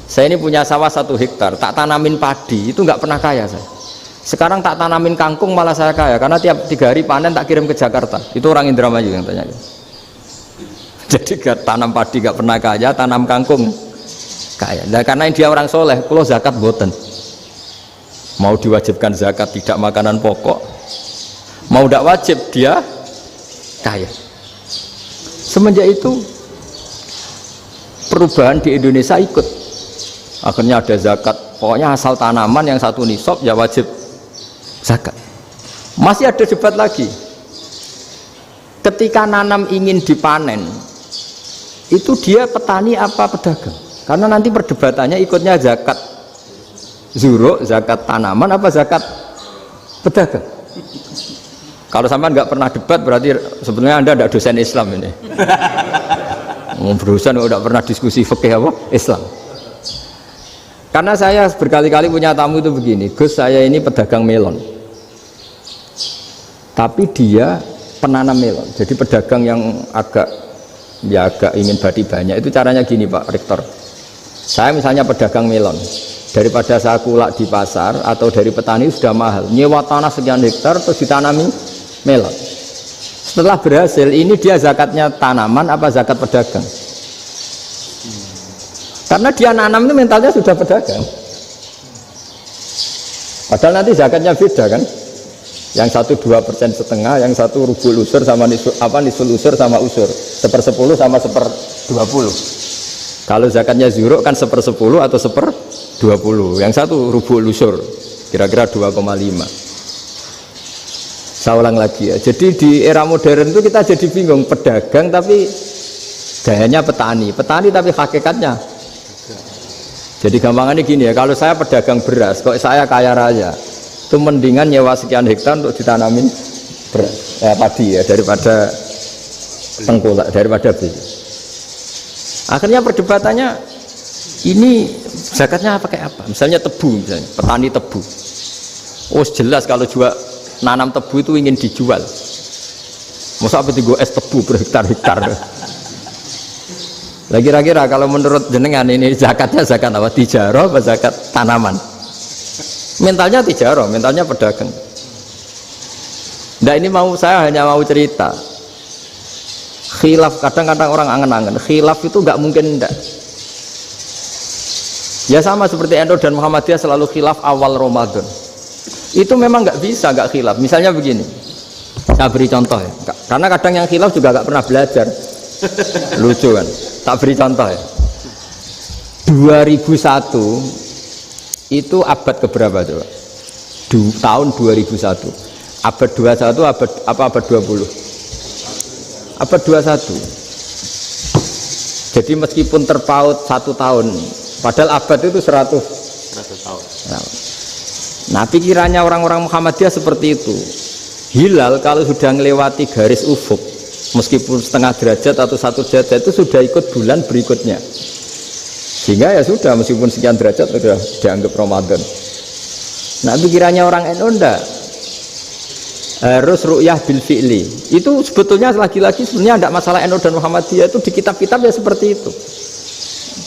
Saya ini punya sawah 1 hektar, tak tanamin padi, itu nggak pernah kaya saya. Sekarang tak tanamin kangkung malah saya kaya, karena tiap 3 hari panen tak kirim ke Jakarta. Itu orang Indramayu yang tanya. Jadi gak tanam padi gak pernah kaya, tanam kangkung kaya. Nah, karena dia orang soleh, kalau zakat boten. Mau diwajibkan zakat tidak makanan pokok, mau tidak wajib dia kaya. Semenjak itu perubahan di Indonesia ikut. Akhirnya ada zakat, pokoknya asal tanaman yang 1 nisab ya wajib zakat. Masih ada debat lagi. Ketika nanam ingin dipanen, itu dia petani apa pedagang? Karena nanti perdebatannya ikutnya zakat zuruk, zakat tanaman apa zakat pedagang. Kalau sampai nggak pernah debat berarti sebenarnya Anda tidak dosen Islam ini. Berusaha udah pernah diskusi fikih apa Islam. Karena saya berkali-kali punya tamu itu begini, Gus saya ini pedagang melon, tapi dia penanam melon, jadi pedagang yang agak ingin badi banyak. Itu caranya gini Pak Rektor, saya misalnya pedagang melon, daripada saya kulak di pasar atau dari petani sudah mahal, nyewa tanah sekian hektar terus ditanami melon. Setelah berhasil, ini dia zakatnya tanaman apa zakat pedagang? Karena dia nanam itu mentalnya sudah pedagang. Padahal nanti zakatnya beda kan? Yang 1 2,5%, yang 1 rubul usur sama nisul usur sama usur, 1/10 sama 1/20. Kalau zakatnya zuruk kan 1/10 atau 1/20. Yang 1 rubul usur, kira-kira 2,5. Saya ulang lagi ya. Jadi di era modern itu kita jadi bingung, pedagang tapi gayanya petani tapi hakikatnya. Jadi gampangannya gini ya, kalau saya pedagang beras, kok saya kaya raya, itu mendingan nyewa sekian hektar untuk ditanamin beras, padi ya, daripada tengkulak, daripada beli. Akhirnya perdebatannya ini zakatnya pakai apa? Misalnya tebu, misalnya petani tebu. Oh jelas kalau nanam tebu itu ingin dijual. Masa apa tiga es tebu berhektar-hektar? Lah kira-kira kalau menurut jenengan ini zakatnya zakat apa? Tijarah apa zakat tanaman? Mentalnya tijarah, mentalnya pedagang. Nah ini saya hanya mau cerita. Khilaf, kadang-kadang orang angen-angen. Khilaf itu nggak mungkin enggak. Ya sama seperti NU dan Muhammadiyah selalu khilaf awal Ramadan. Itu memang nggak bisa nggak khilaf. Misalnya begini, saya beri contoh ya. Karena kadang yang khilaf juga nggak pernah belajar. Lucu kan? Tak beri contoh ya. 2001 itu abad keberapa coba? Tahun 2001. Abad 21 abad 20? Abad 21. Jadi meskipun terpaut 1 tahun, padahal abad itu 100 tahun. Nah pikirannya orang-orang Muhammadiyah seperti itu. Hilal kalau sudah melewati garis ufuk, meskipun setengah derajat atau 1 derajat itu sudah ikut bulan berikutnya, sehingga ya sudah meskipun sekian derajat sudah dianggap Ramadan. Nah pikirannya orang NU enggak, harus ru'yah bil fi'li. Itu sebetulnya lagi-lagi sebenarnya enggak masalah NU dan Muhammadiyah, itu di kitab-kitab ya seperti itu.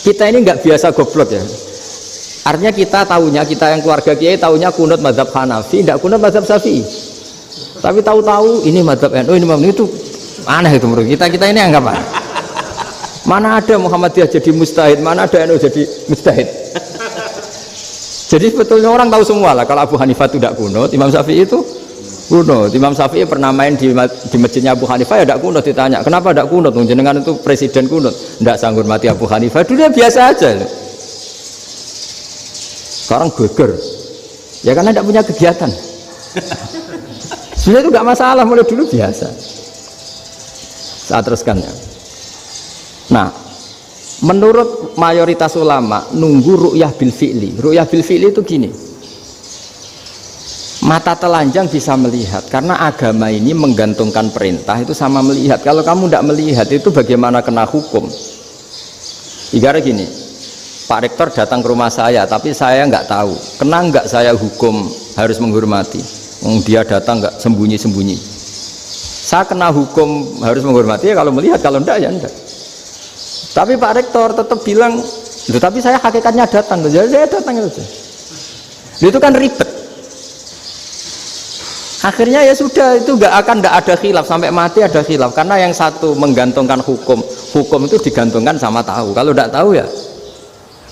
Kita ini enggak biasa goblok ya, artinya kita yang keluarga kiai tahunya kunut mazhab Hanafi, enggak kunut mazhab Syafi'i, tapi tahu-tahu ini mazhab NU, ini mazhab itu aneh itu menurut kita ini anggap apa? Mana ada Muhammadiyah jadi mustahid, mana ada NU jadi mustahid. Jadi sebetulnya orang tahu semua lah kalau Abu Hanifah itu tidak kunut, Imam Syafi'i itu kunut. Imam Syafi'i pernah main di masjidnya Abu Hanifah ya tidak kunut, ditanya kenapa tidak kunut? Jenengan itu presiden kunut, tidak sanggup mati Abu Hanifah, dulu dia biasa aja. Sekarang geger ya karena tidak punya kegiatan. Sebenarnya itu nggak masalah, mulai dulu biasa. Saya teruskan ya. Nah, menurut mayoritas ulama nunggu ru'yah bil fi'li. Ru'yah bil fi'li itu gini, mata telanjang bisa melihat, karena agama ini menggantungkan perintah itu sama melihat. Kalau kamu tidak melihat itu bagaimana kena hukum? Ibarat gini, Pak Rektor datang ke rumah saya tapi saya nggak tahu, kena nggak saya hukum harus menghormati? Dia datang nggak sembunyi-sembunyi, saya kena hukum harus menghormati ya kalau melihat, kalau enggak ya enggak. Tapi Pak Rektor tetap bilang Loh, tapi saya hakikatnya datang, jadi saya datang itu. Itu kan ribet. Akhirnya ya sudah, itu nggak ada khilaf sampai mati ada khilaf karena yang satu menggantungkan hukum itu digantungkan sama tahu. Kalau tidak tahu ya,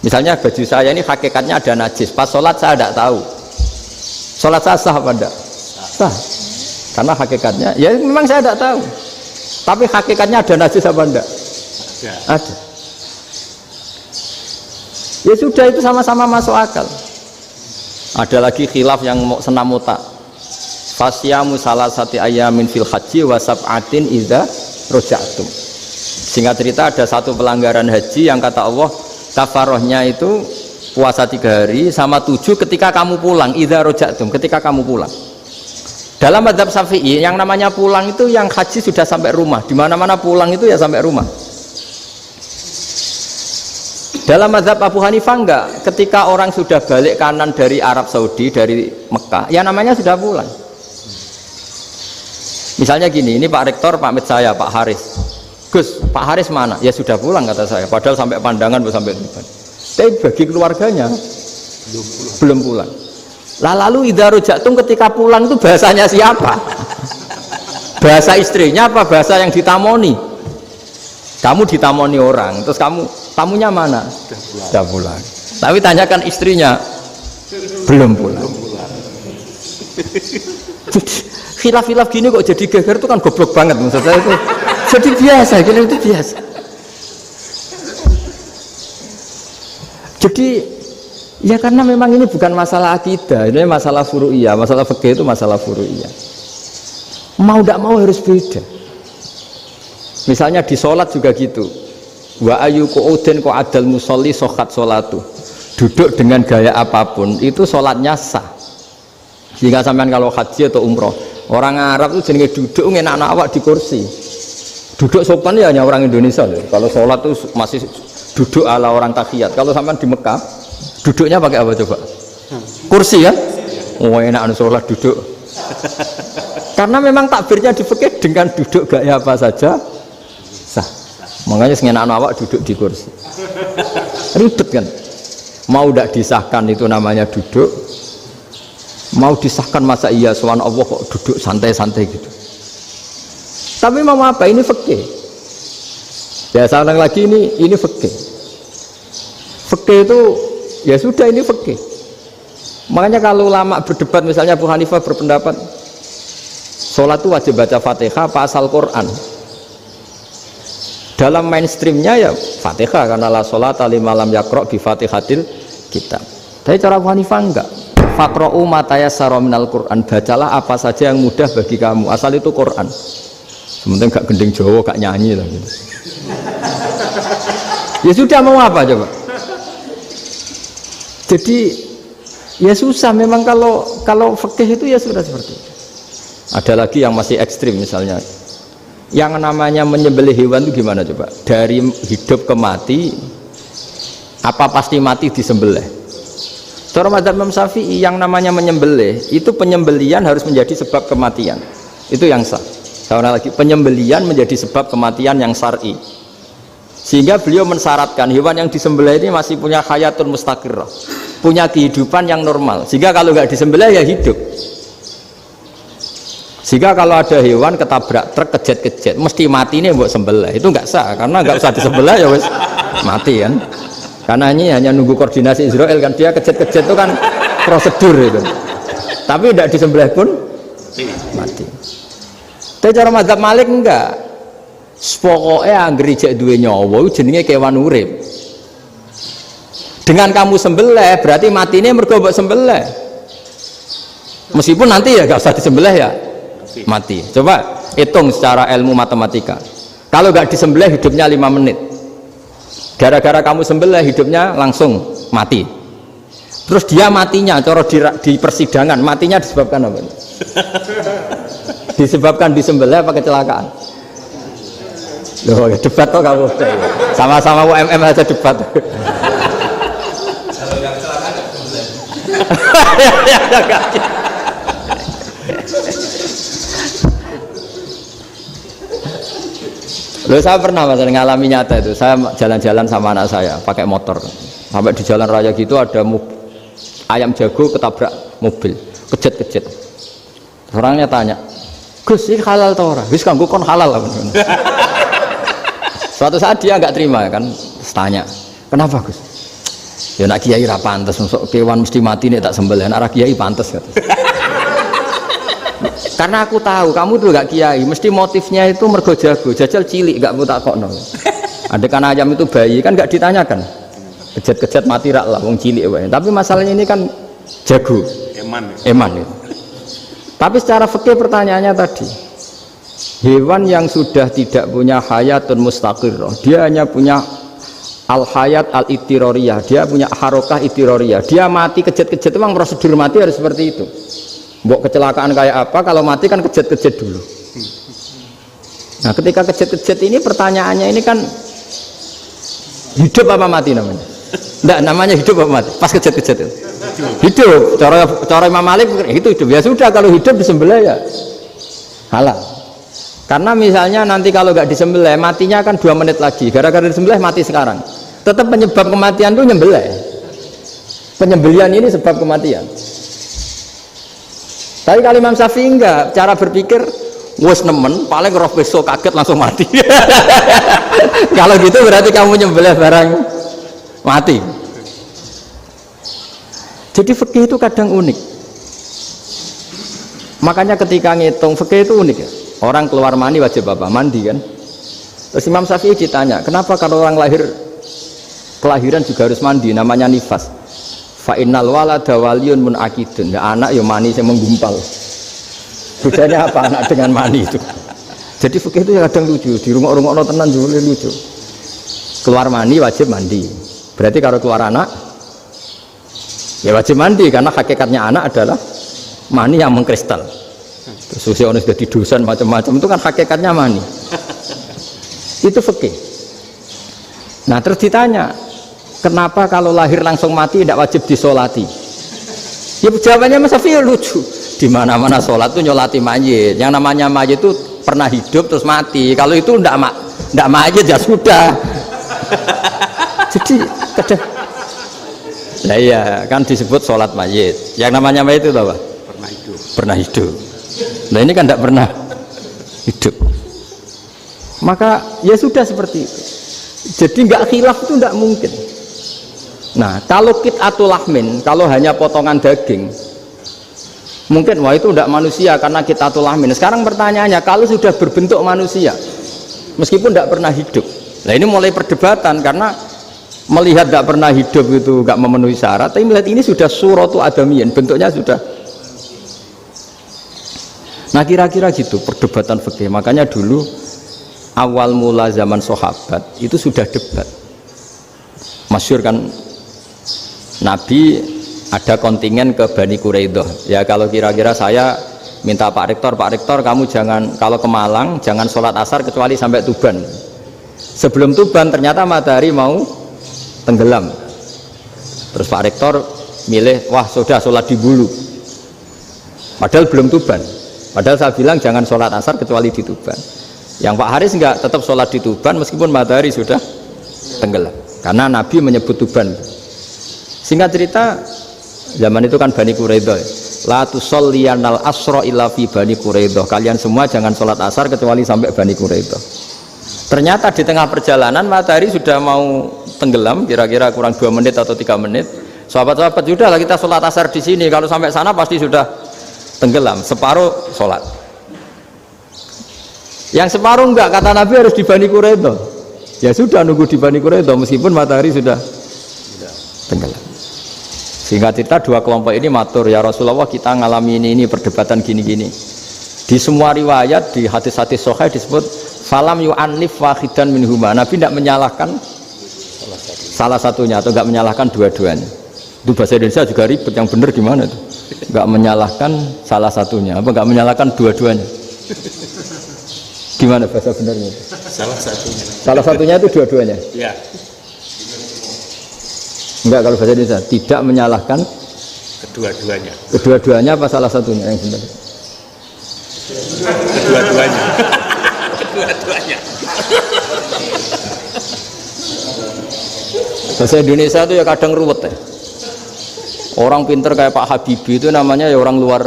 misalnya baju saya ini hakikatnya ada najis, pas sholat saya tidak tahu, sholat saya sah apa tidak? Sah, karena hakikatnya ya memang saya tidak tahu, tapi hakikatnya ada najis apa tidak? Ada. Ya sudah, itu sama-sama masuk akal. Ada lagi khilaf yang senam otak. Fasyamu salasati ayamin fil haji wa sab'atin idza raja'tum. Singkat cerita ada satu pelanggaran haji yang kata Allah kafarohnya itu puasa 3 hari sama 7 ketika kamu pulang, idza raja'tum, ketika kamu pulang. Dalam mazhab Syafi'i yang namanya pulang itu yang haji sudah sampai rumah. Di mana-mana pulang itu ya sampai rumah. Dalam mazhab Abu Hanifah enggak, ketika orang sudah balik kanan dari Arab Saudi, dari Mekah, ya namanya sudah pulang. Misalnya gini, ini Pak Rektor pamit saya, Pak Haris. Gus, Pak Haris mana? Ya sudah pulang kata saya, padahal sampai pandangan sampai depan. Tapi bagi keluarganya belum pulang. Lalu idza raja'tum ketika pulang itu bahasanya siapa? Bahasa istrinya apa bahasa yang ditamoni? Kamu ditamoni orang, terus tamunya mana? Sudah pulang. Tapi tanyakan istrinya, belum pulang. Khilaf-khilaf gini kok jadi geger itu kan goblok banget maksud saya itu. Jadi biasa, gini itu biasa. Jadi ya karena memang ini bukan masalah akidah, ini masalah furu'iyah, masalah fikih itu masalah furu'iyah. Mau tidak mau harus beda. Misalnya di sholat juga gitu. Wa ayyuku udin ko adal musolli sohat sholatu. Duduk dengan gaya apapun itu sholatnya sah. Jika sampean kalau haji atau umroh, orang Arab itu jenenge duduk ngenak awak di kursi. Duduk sopan ya hanya orang Indonesia loh. Kalau sholat itu masih duduk ala orang tahiyat. Kalau sampean di Mekah, duduknya pakai apa coba? Kursi ya? Oh enak sholat duduk. Karena memang takbirnya di fikih dengan duduk gaya apa saja sah. Makanya sengenak awak duduk di kursi. Ribet kan? Mau tidak disahkan itu namanya duduk. Mau disahkan masa iya soal Allah kok duduk santai-santai gitu. Tapi mau apa? Ini fikih. Ya saya ulang lagi, ini fikih. Fikih itu ya sudah, ini fikih. Makanya kalau ulama berdebat, misalnya Abu Hanifah berpendapat sholat itu wajib baca Fatihah apa asal Quran. Dalam mainstreamnya ya Fatihah, karena la sholata liman lam yaqra bi Fatihatil kitab. Tapi cara Abu Hanifah enggak. Faqra'u ma tayassara minal Qur'an, bacalah apa saja yang mudah bagi kamu, asal itu Quran. Sementara gak gending Jawa, gak nyanyi lah gitu. Ya sudah, mau apa coba? Jadi ya susah memang kalau fikih itu ya sudah seperti itu. Ada lagi yang masih ekstrim, misalnya yang namanya menyembelih hewan itu gimana coba? Dari hidup ke mati, apa pasti mati disembelih? Cara mazhab Imam Syafi'i yang namanya menyembelih itu penyembelian harus menjadi sebab kematian. Itu yang sah. Saya lagi, penyembelian menjadi sebab kematian yang syar'i. Sehingga beliau mensyaratkan hewan yang disembelih ini masih punya hayatun mustaqirrah, punya kehidupan yang normal. Sehingga kalau nggak disembelih ya hidup. Sehingga kalau ada hewan ketabrak truk kejet-kejet mesti mati ini buat sembelih, itu nggak sah karena nggak usah disembelih ya wes mati kan. Karena ini hanya nunggu koordinasi Israel kan, dia kejet-kejet itu kan prosedur itu. Tapi tidak disembelih pun mati. Tapi cara mazhab Malik enggak. Pokoknya anggere jek duwe nyawa jenenge kewan urip. Dengan kamu sembelih berarti matine mergo mbok sembelih. Meskipun nanti ya enggak usah disembelih ya mati. Coba hitung secara ilmu matematika. Kalau enggak disembelih hidupnya 5 menit. Gara-gara kamu sembelih hidupnya langsung mati. Terus dia matinya, cara di persidangan matinya disebabkan apa? Disebabkan disembelih apa kecelakaan? Loh, ya debat kok kamu. Sama-sama UMM aja debat. Kalau nggak kecelakaan nggak disembelih. Loh, saya pernah ngalami nyata itu, saya jalan-jalan sama anak saya pakai motor. Sampai di jalan raya gitu ada ayam jago ketabrak mobil, kejet. Orangnya tanya, Gus ini halal tau ora? Wis kanggo kon halal apa? Suatu saat dia nggak terima kan, tanya, kenapa Gus? Ya nak kiai ra pantes, masuk kewan mesti mati nih tak sembelih, nak kiai pantes kata. Karena aku tahu kamu tuh gak kiai, mesti motifnya itu mergo jago, jajal cilik gak mau takokno. Adekan ayam itu bayi kan gak ditanyakan. Kejet mati rak lah wong cilik wae. Tapi masalahnya ini kan jago. Eman ya. Tapi secara fikih pertanyaannya tadi, hewan yang sudah tidak punya hayatun mustaqirrah, dia hanya punya al hayat al itiroriyah, dia punya harokah itiroriyah. Dia mati kejet memang prosedur mati harus seperti itu. Mbok kecelakaan kayak apa, kalau mati kan kejet dulu. Nah ketika kejet ini pertanyaannya ini kan hidup apa mati namanya? Enggak, namanya hidup apa mati? Pas kejet itu hidup. Cara Imam Malik itu hidup. Ya sudah, kalau hidup disembelih ya halal. Karena misalnya nanti kalau nggak disembelih matinya kan 2 menit lagi, gara-gara disembelih mati sekarang. Tetap penyebab kematian itu nyembelih. Penyembelian ini sebab kematian. Tapi kalau Imam Syafi'i enggak, cara berpikir wes nemen, paling roh besok kaget langsung mati. Kalau gitu berarti kamu nyembelih barang mati. Jadi fikih itu kadang unik. Makanya ketika ngitung fikih itu unik ya. Orang keluar mani wajib apa? Mandi kan. Terus Imam Syafi'i ditanya, kenapa kalau orang lahir kelahiran juga harus mandi? Namanya nifas. Fa innal walada waliyun munakidun. Ya, anak ya mani yang menggumpal. Bedanya apa anak dengan mani itu? Jadi fikih itu kadang lucu. Di rumah-rumah tenan juga lucu. Keluar mani wajib mandi. Berarti kalau keluar anak ya wajib mandi, karena hakikatnya anak adalah mani yang mengkristal. Terus usia orang sudah didosan macam-macam itu kan hakikatnya mani. Itu fikih. Nah terus ditanya, kenapa kalau lahir langsung mati tidak wajib disolati? Ya jawabannya Mas Syafi'i lucu. Di mana-mana sholat itu nyolati mayit. Yang namanya mayit itu pernah hidup terus mati. Kalau itu tidak mayit ya sudah. Jadi kadang, nah iya kan disebut sholat mayit. Yang namanya mayit itu apa? Pernah hidup. Nah ini kan tidak pernah hidup. Maka ya sudah seperti itu. Jadi nggak khilaf itu tidak mungkin. Nah kalau qit'atul lahmin, kalau hanya potongan daging, mungkin wah itu tidak manusia karena qit'atul lahmin. Sekarang pertanyaannya, kalau sudah berbentuk manusia, meskipun tidak pernah hidup, nah ini mulai perdebatan karena melihat tidak pernah hidup itu nggak memenuhi syarat, tapi melihat ini sudah suratu adamiyin, bentuknya sudah. Nah kira-kira gitu perdebatan fikih. Makanya dulu awal mula zaman sahabat itu sudah debat. Masyhur kan Nabi ada kontingen ke Bani Quraidah. Ya kalau kira-kira saya minta Pak Rektor kamu jangan, kalau ke Malang jangan sholat asar kecuali sampai Tuban. Sebelum Tuban ternyata matahari mau tenggelam. Terus Pak Rektor milih, wah sudah sholat di Bulu. Padahal belum Tuban. Padahal saya bilang jangan sholat asar kecuali di Tuban. Yang Pak Haris enggak, tetap sholat di Tuban meskipun matahari sudah tenggelam. Karena Nabi menyebut Tuban. Singkat cerita, zaman itu kan Bani Quraidah. La tusolliyanal asra illa fi Bani Quraidah. Kalian semua jangan sholat asar kecuali sampai Bani Quraidah. Ternyata di tengah perjalanan matahari sudah mau tenggelam, kira-kira kurang 2 menit atau 3 menit. Sahabat-sahabat, sudahlah kita sholat asar di sini. Kalau sampai sana pasti sudah tenggelam, separuh sholat. Yang separuh enggak, kata Nabi harus di Bani Quraidah. Ya sudah nunggu di Bani Quraidah meskipun matahari sudah tenggelam. Sehingga cerita dua kelompok ini matur, ya Rasulullah kita ngalami ini perdebatan gini-gini. Di semua riwayat di hadis-hadis sahih disebut falam yu'annif wahidan minhuma. Nabi tidak menyalahkan salah satunya atau enggak menyalahkan dua-duanya. Itu bahasa Indonesia juga ribet, yang benar gimana itu? Enggak menyalahkan salah satunya, apa enggak menyalahkan dua-duanya? Gimana bahasa benernya? Salah satunya. Salah satunya itu dua-duanya? Ya. Enggak, kalau bahasa Indonesia tidak menyalahkan Kedua-duanya. Kedua-duanya apa salah satunya yang benar? Kedua-duanya. Kedua-duanya. Bahasa Indonesia itu ya kadang ruwet ya. Orang pinter kayak Pak Habibie itu namanya ya orang luar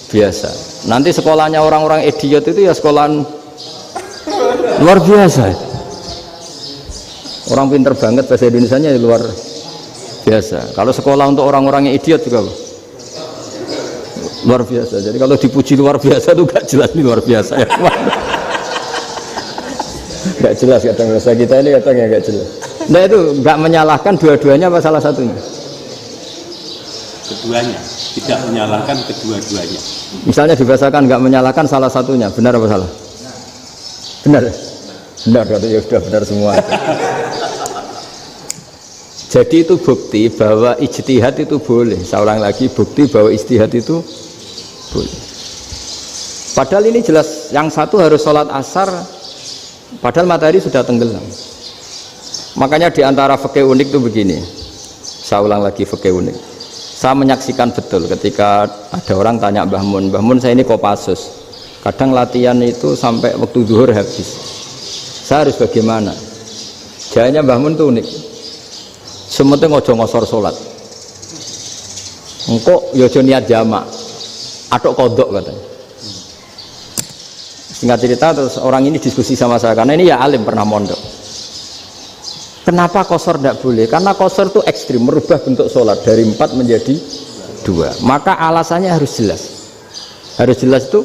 biasa. Nanti sekolahnya orang-orang idiot itu ya sekolahan luar biasa. Orang pinter banget bahasa Indonesianya ya luar biasa. Kalau sekolah untuk orang-orang yang idiot juga luar biasa. Jadi kalau dipuji luar biasa itu gak jelas ini luar biasa ya. Gak jelas kadang bahasa kita ini kadang ya gak jelas. Nah itu gak menyalahkan dua-duanya apa salah satunya? Keduanya, tidak menyalahkan kedua-duanya. Misalnya dibahasakan nggak menyalahkan salah satunya, benar apa salah? Benar, benar ya sudah benar semua. Jadi itu bukti bahwa ijtihad itu boleh. Saya ulang lagi, bukti bahwa ijtihad itu boleh. Padahal ini jelas, yang satu harus sholat asar, padahal matahari sudah tenggelam. Makanya diantara fikih unik itu begini. Saya ulang lagi fikih unik. Saya menyaksikan betul ketika ada orang tanya Mbah Mun, saya ini Kopassus, kadang latihan itu sampai waktu zuhur habis, saya harus bagaimana? Jawabnya Mbah Mun itu unik, sementing ojo ngosor sholat, engkau yojo niat jamak, atau kodok katanya. Singkat cerita terus orang ini diskusi sama saya, karena ini ya alim pernah mondok. Kenapa kosor tidak boleh? Karena kosor itu ekstrim, merubah bentuk sholat dari 4 menjadi 2. Maka alasannya harus jelas. Harus jelas itu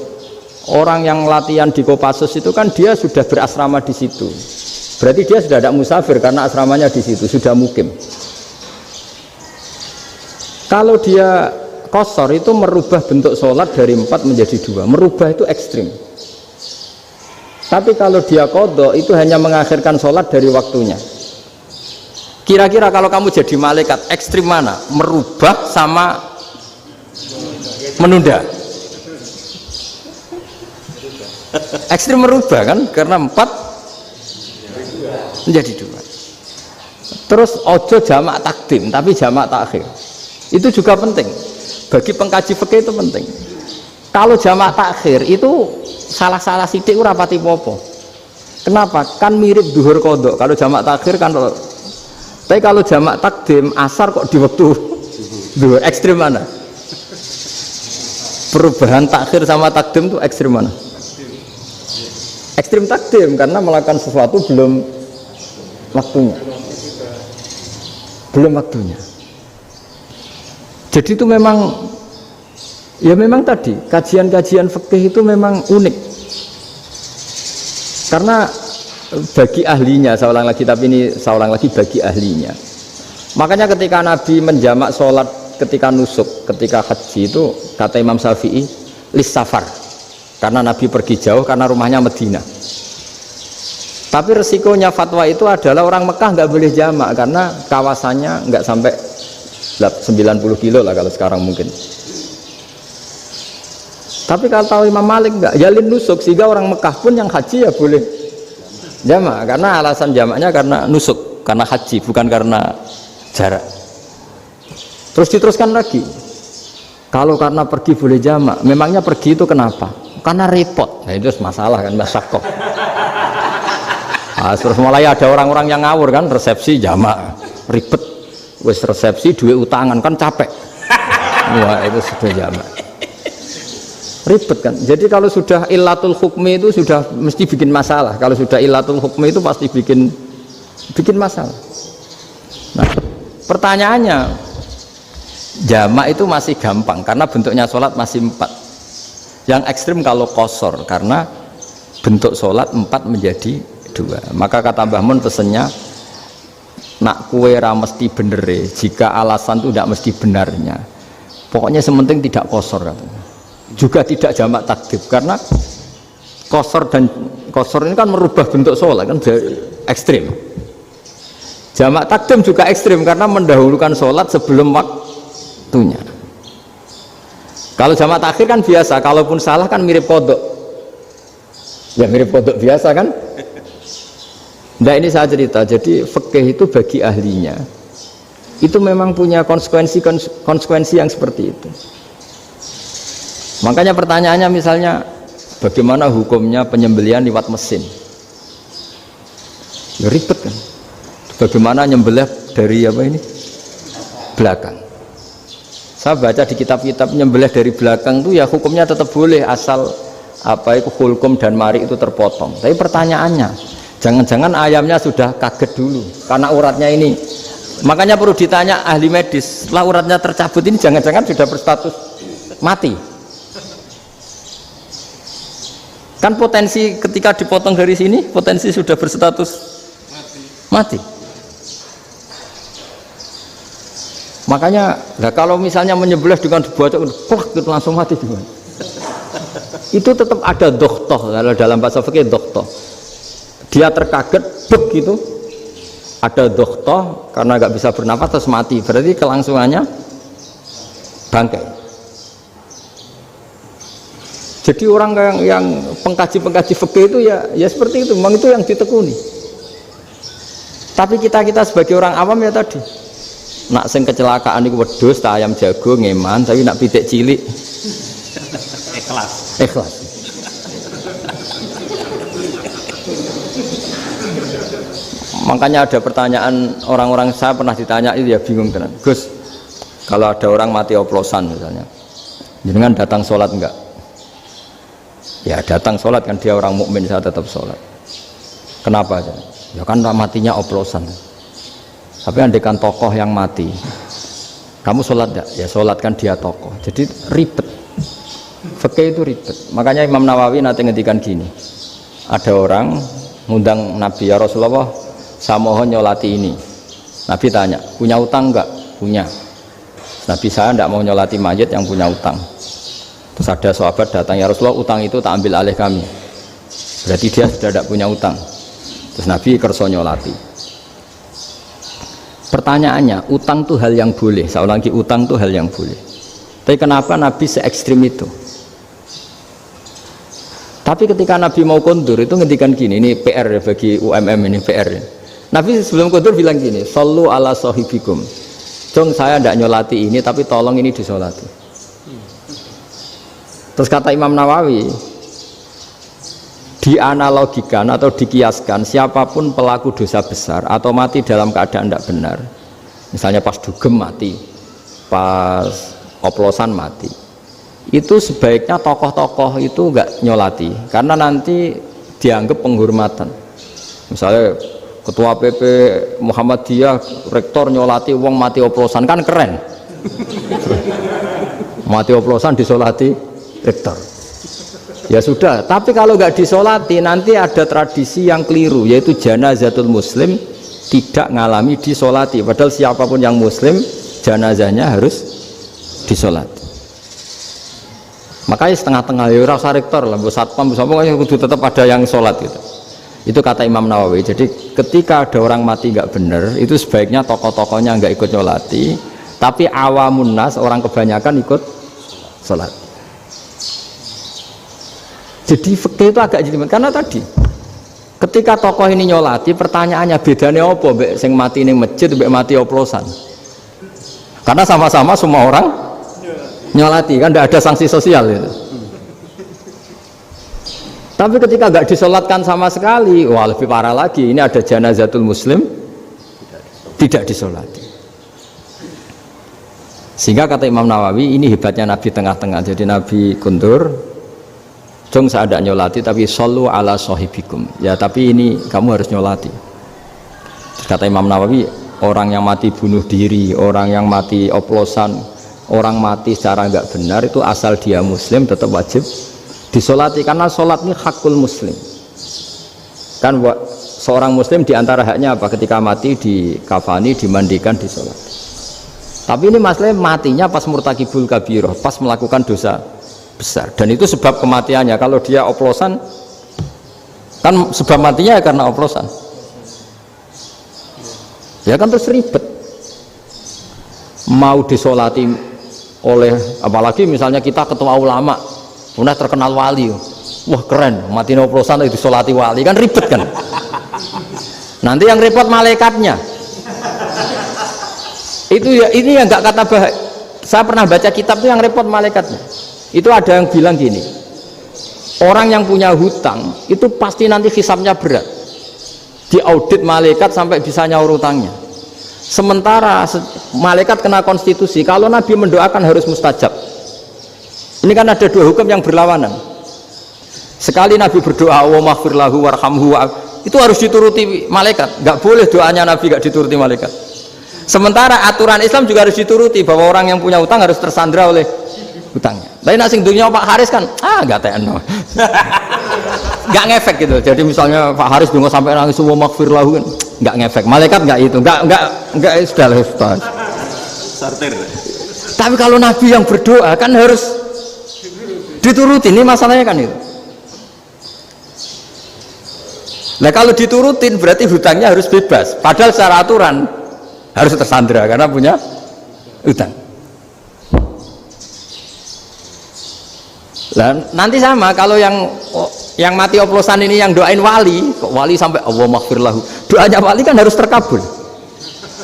orang yang latihan di Kopassus itu kan dia sudah berasrama di situ. Berarti dia sudah tidak musafir karena asramanya di situ, sudah mukim. Kalau dia kosor itu merubah bentuk sholat dari 4 menjadi 2. Merubah itu ekstrim. Tapi kalau dia kodok itu hanya mengakhirkan sholat dari waktunya. Kira-kira kalau kamu jadi malaikat ekstrim mana? Merubah sama menunda? Ekstrim merubah kan? Karena 4 menjadi 2. Terus ojo jamak takdim tapi jamak takhir. Itu juga penting. Bagi pengkaji fikih itu penting. Kalau jamak takhir itu salah-salah sidik ora pati popo. Kenapa? Kan mirip duhur kodok. Kalau jamak takhir kan, tapi kalau jamak takdim asar kok di waktu duhur, ekstrim mana? Perubahan takhir sama takdim itu ekstrim mana? Ekstrim takdim karena melakukan sesuatu belum waktunya. Belum waktunya. Jadi itu memang ya memang tadi kajian-kajian fikih itu memang unik. Karena bagi ahlinya, saya ulang lagi, tapi ini saya ulang lagi bagi ahlinya. Makanya ketika Nabi menjamak sholat ketika nusuk, ketika haji itu kata Imam Syafi'i lis safar, karena Nabi pergi jauh karena rumahnya Medina. Tapi resikonya fatwa itu adalah orang Mekah nggak boleh jamak karena kawasannya nggak sampai 90 kilo lah kalau sekarang mungkin. Tapi kalau tahu Imam Malik nggak, jalin nusuk sehingga orang Mekah pun yang haji ya boleh jamak, karena alasan jamaknya karena nusuk, karena haji, bukan karena jarak. Terus diteruskan lagi, kalau karena pergi boleh jamak, memangnya pergi itu kenapa? Karena repot. Nah itu masalah kan, masyakoh. Nah, terus mulai ada orang-orang yang ngawur kan, resepsi jamak, ribet, wes resepsi duit utangan kan capek. Wah itu sudah jamak. Ribet kan. Jadi kalau sudah illatul hukmi itu sudah mesti bikin masalah. Kalau sudah illatul hukmi itu pasti bikin masalah. Nah, pertanyaannya, jamak itu masih gampang karena bentuknya sholat masih 4. Yang ekstrim kalau kosor karena bentuk sholat 4 menjadi 2. Maka kata Mbah Mun pesennya, nak kue ra mesti benere, jika alasan itu tidak mesti benarnya. Pokoknya sementing tidak kosor katanya. Juga tidak jamak takdim karena kosor ini kan merubah bentuk sholat kan ekstrim. Jamak takdim juga ekstrim karena mendahulukan sholat sebelum waktunya. Kalau jamak takhir kan biasa, kalaupun salah kan mirip kodok. Ya mirip kodok biasa kan. Nah ini saya cerita, jadi fikih itu bagi ahlinya itu memang punya konsekuensi yang seperti itu. Makanya pertanyaannya misalnya bagaimana hukumnya penyembelihan lewat mesin? Ya ribet kan. Bagaimana nyembelih dari apa ini? Belakang. Saya baca di kitab-kitab nyembelih dari belakang itu ya hukumnya tetap boleh asal apa itu hulkum dan mari itu terpotong. Tapi pertanyaannya, jangan-jangan ayamnya sudah kaget dulu karena uratnya ini. Makanya perlu ditanya ahli medis, setelah uratnya tercabut ini jangan-jangan sudah berstatus mati. Kan potensi ketika dipotong dari sini, potensi sudah berstatus mati. Makanya, nah kalau misalnya menyembelih dengan dibaca, itu langsung mati juga. Itu tetap ada doktoh, kalau dalam bahasa fikih doktoh. Dia terkaget, begitu, ada doktoh karena nggak bisa bernafas terus mati. Berarti kelangsungannya bangkai. Jadi orang yang pengkaji fikih itu ya seperti itu, memang itu yang ditekuni. Tapi kita sebagai orang awam ya tadi, nak sing kecelakaan itu wedhus, tak ayam jago ngeman, tapi nak pitik cilik ikhlas. Makanya ada pertanyaan orang-orang, saya pernah ditanya itu ya bingung tenan. Gus, kalau ada orang mati oplosan misalnya, jenengan datang sholat enggak? Ya datang sholat kan, dia orang mukmin, saya tetap sholat. Kenapa? Ya kan matinya oplosan. Tapi andaikan tokoh yang mati, kamu sholat enggak? Ya sholat kan dia tokoh. Jadi ribet. Fikih itu ribet. Makanya Imam Nawawi nanti ngendikan gini. Ada orang ngundang Nabi, ya Rasulullah, saya mohon nyolati ini. Nabi tanya, punya utang enggak? Punya. Nabi, saya enggak mau nyolati mayit yang punya utang. Terus ada sahabat datang, ya Rasulullah, utang itu tak ambil alih kami. Berarti dia sudah tidak punya utang. Terus Nabi kerso nyolati. Pertanyaannya, utang itu hal yang boleh. Saya ulangi, utang itu hal yang boleh. Tapi kenapa Nabi se-ekstrim itu? Tapi ketika Nabi mau kondur itu ngendikan gini, ini PR ya bagi UMM, ini PR ya. Nabi sebelum kondur bilang gini, sallu ala sahibikum. Jong, saya tidak nyolati ini, tapi tolong ini disolati. Terus kata Imam Nawawi, dianalogikan atau dikiaskan, siapapun pelaku dosa besar atau mati dalam keadaan tidak benar, misalnya pas dugem mati, pas oplosan mati, itu sebaiknya tokoh-tokoh itu enggak nyolati, karena nanti dianggap penghormatan. Misalnya ketua PP Muhammadiyah, rektor nyolati wong mati oplosan, kan keren. Mati oplosan disolati rektor. Ya sudah, tapi kalau nggak disolati nanti ada tradisi yang keliru, yaitu janazatul muslim tidak ngalami disolati, padahal siapapun yang muslim janazahnya harus disolati. Makanya setengah-tengah ya rasa rektor lah, satpam pokoknya kudu tetap ada yang sholat gitu. Itu kata Imam Nawawi. Jadi ketika ada orang mati nggak benar, itu sebaiknya tokoh-tokohnya nggak ikut nyolati, tapi awamun nas, orang kebanyakan ikut sholat. Jadi fikih itu agak jelimet karena tadi ketika tokoh ini nyolati, pertanyaannya bedanya apa mbek sing mati ning masjid mbek mati oplosan? Karena sama-sama semua orang nyolati, kan tidak ada sanksi sosial itu. Tapi ketika nggak disolatkan sama sekali, wah lebih parah lagi, ini ada janazatul muslim tidak disolati. Sehingga kata Imam Nawawi, ini hebatnya Nabi tengah-tengah. Jadi Nabi kundur, jong saya ada nyolati, tapi sallu ala sahibikum. Ya tapi ini kamu harus nyolati. Kata Imam Nawawi, orang yang mati bunuh diri, orang yang mati oplosan, orang mati secara nggak benar itu asal dia muslim tetap wajib disolati, karena sholat ini hakul muslim. Kan seorang muslim diantara haknya apa? Ketika mati dikafani, dimandikan, disolati. Tapi ini masalahnya matinya pas murtakibul kabiroh, pas melakukan dosa besar, dan itu sebab kematiannya. Kalau dia oplosan, kan sebab matinya ya karena oplosan. Ya kan terus ribet. Mau disolati oleh, apalagi misalnya kita ketua ulama, udah terkenal wali, wah keren, mati oplosan itu disolati wali, kan ribet kan. Nanti yang repot malaikatnya. Itu ya, ini yang nggak kata bahaya. Saya pernah baca kitab itu yang repot malaikatnya. Itu ada yang bilang gini, orang yang punya hutang itu pasti nanti hisabnya berat, diaudit malaikat sampai bisa nyaur hutangnya. Sementara malaikat kena konstitusi, kalau Nabi mendoakan harus mustajab. Ini kan ada dua hukum yang berlawanan. Sekali Nabi berdoa, wa maghfir lahu warhamhu, itu harus dituruti malaikat. Nggak boleh doanya Nabi nggak dituruti malaikat. Sementara aturan Islam juga harus dituruti, bahwa orang yang punya utang harus tersandra oleh utangnya. Tapi nasi dunia Pak Haris kan, nggak TNO. Nggak ngefek gitu. Jadi misalnya Pak Haris dungo sampai nangis wa maghfir lahu, kan nggak ngefek. Malaikat nggak itu, nggak sudah lah Ustaz. Sortir. Tapi kalau Nabi yang berdoa kan harus dituruti. Ini masalahnya kan itu. Nah kalau diturutin berarti hutangnya harus bebas. Padahal secara aturan harus tersandra karena punya hutang. Nah, nanti sama kalau yang mati oplosan ini yang doain wali, kok wali sampai Allah maghfir lahu. Doanya wali kan harus terkabul.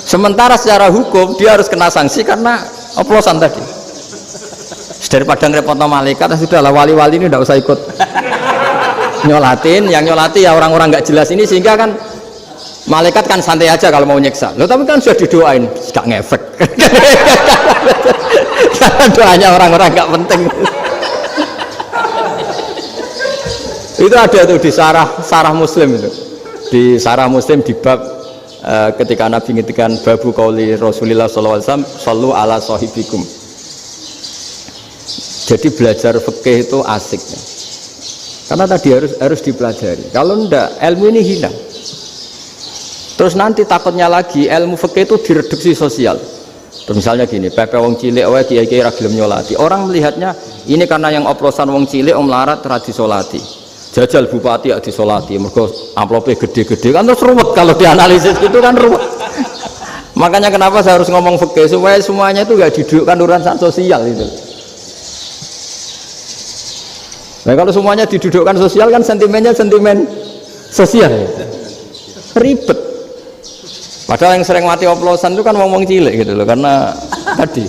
Sementara secara hukum dia harus kena sanksi karena oplosan tadi. Daripada ngerepotno malaikat, sudahlah wali-wali ini tidak usah ikut nyolatin. Yang nyolati ya orang-orang nggak jelas ini, sehingga kan malaikat kan santai aja kalau mau nyeksa. Loh tapi kan sudah didoain, nggak ngefek. Karena doanya orang-orang nggak penting. Itu ada tuh di sarah Muslim itu. Di sarah Muslim di bab ketika Nabi ngintikan babu qauli Rasulullah sallallahu alaihi wasallam, sallu ala sahibikum. Jadi belajar fikih itu asik ya. Karena tadi harus dipelajari. Kalau enggak, ilmu ini hilang. Terus nanti takutnya lagi ilmu fikih itu direduksi sosial. Terus misalnya gini, pepe wong cilik wae kiai-kiai ra gelem nyolati. Orang melihatnya ini karena yang oplosan wong cilik om larat ra disolati. Jajal bupati ya disolati, mergo amplope gede-gede kan terus ruwet kalau dianalisis itu kan ruwet. Makanya kenapa saya harus ngomong fikih supaya semuanya itu enggak didudukkan urusan sosial itu. Nah kalau semuanya didudukkan sosial kan sentimennya sentimen sosial, ribet. Padahal yang sering mati oplosan itu kan ngomong cilik gitu loh, karena tadi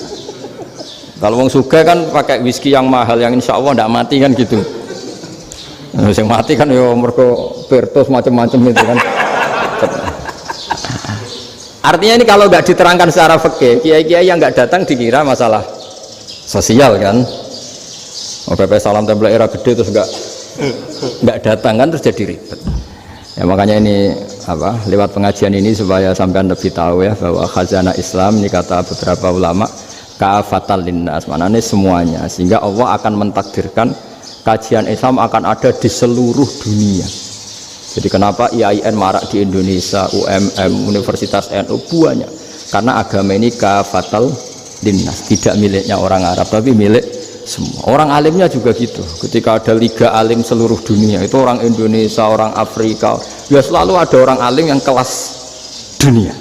kalau wong sugih kan pakai whisky yang mahal yang insya Allah tidak mati kan gitu. Yang mati kan yo mergo Bertos macam-macam itu kan. Artinya ini kalau nggak diterangkan secara fikih, kiai-kiai yang nggak datang dikira masalah sosial kan. PP salam tempel era gede terus nggak datang kan terus jadi ribet. Ya makanya ini lewat pengajian ini supaya sampean lebih tahu ya bahwa khazanah Islam ini kata beberapa ulama kafatal linnas, maknanya semuanya, sehingga Allah akan mentakdirkan kajian Islam akan ada di seluruh dunia. Jadi kenapa IAIN marak di Indonesia, UMM, Universitas NU banyak, karena agama ini kafatal linnas, tidak miliknya orang Arab tapi milik semua. Orang alimnya juga gitu. Ketika ada liga alim seluruh dunia, itu orang Indonesia, orang Afrika, ya selalu ada orang alim yang kelas dunia.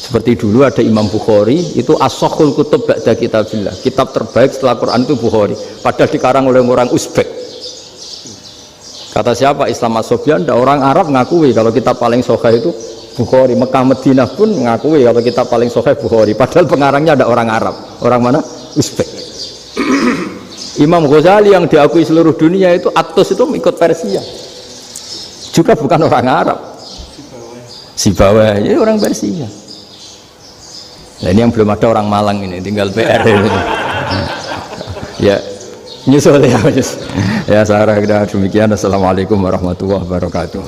Seperti dulu ada Imam Bukhari, itu as-sakhul kutub ba'da kitabillah, kitab terbaik setelah Quran itu Bukhari, padahal dikarang oleh orang Uzbek. Kata siapa? Islam As-Sobyan, orang Arab ngakui kalau kitab paling sahih itu Bukhari. Mekah Madinah pun ngakui kalau kitab paling sahih Bukhari, padahal pengarangnya ada orang Arab. Orang mana? Uzbek. Imam Ghazali yang diakui seluruh dunia itu Atus itu ikut Persia, juga bukan orang Arab. Sibawai, jadi orang Persia. Nah ini yang belum ada orang Malang ini, tinggal PR ini. Ya, nyusul ya. Ya, saya kira demikian. Assalamualaikum warahmatullahi wabarakatuh.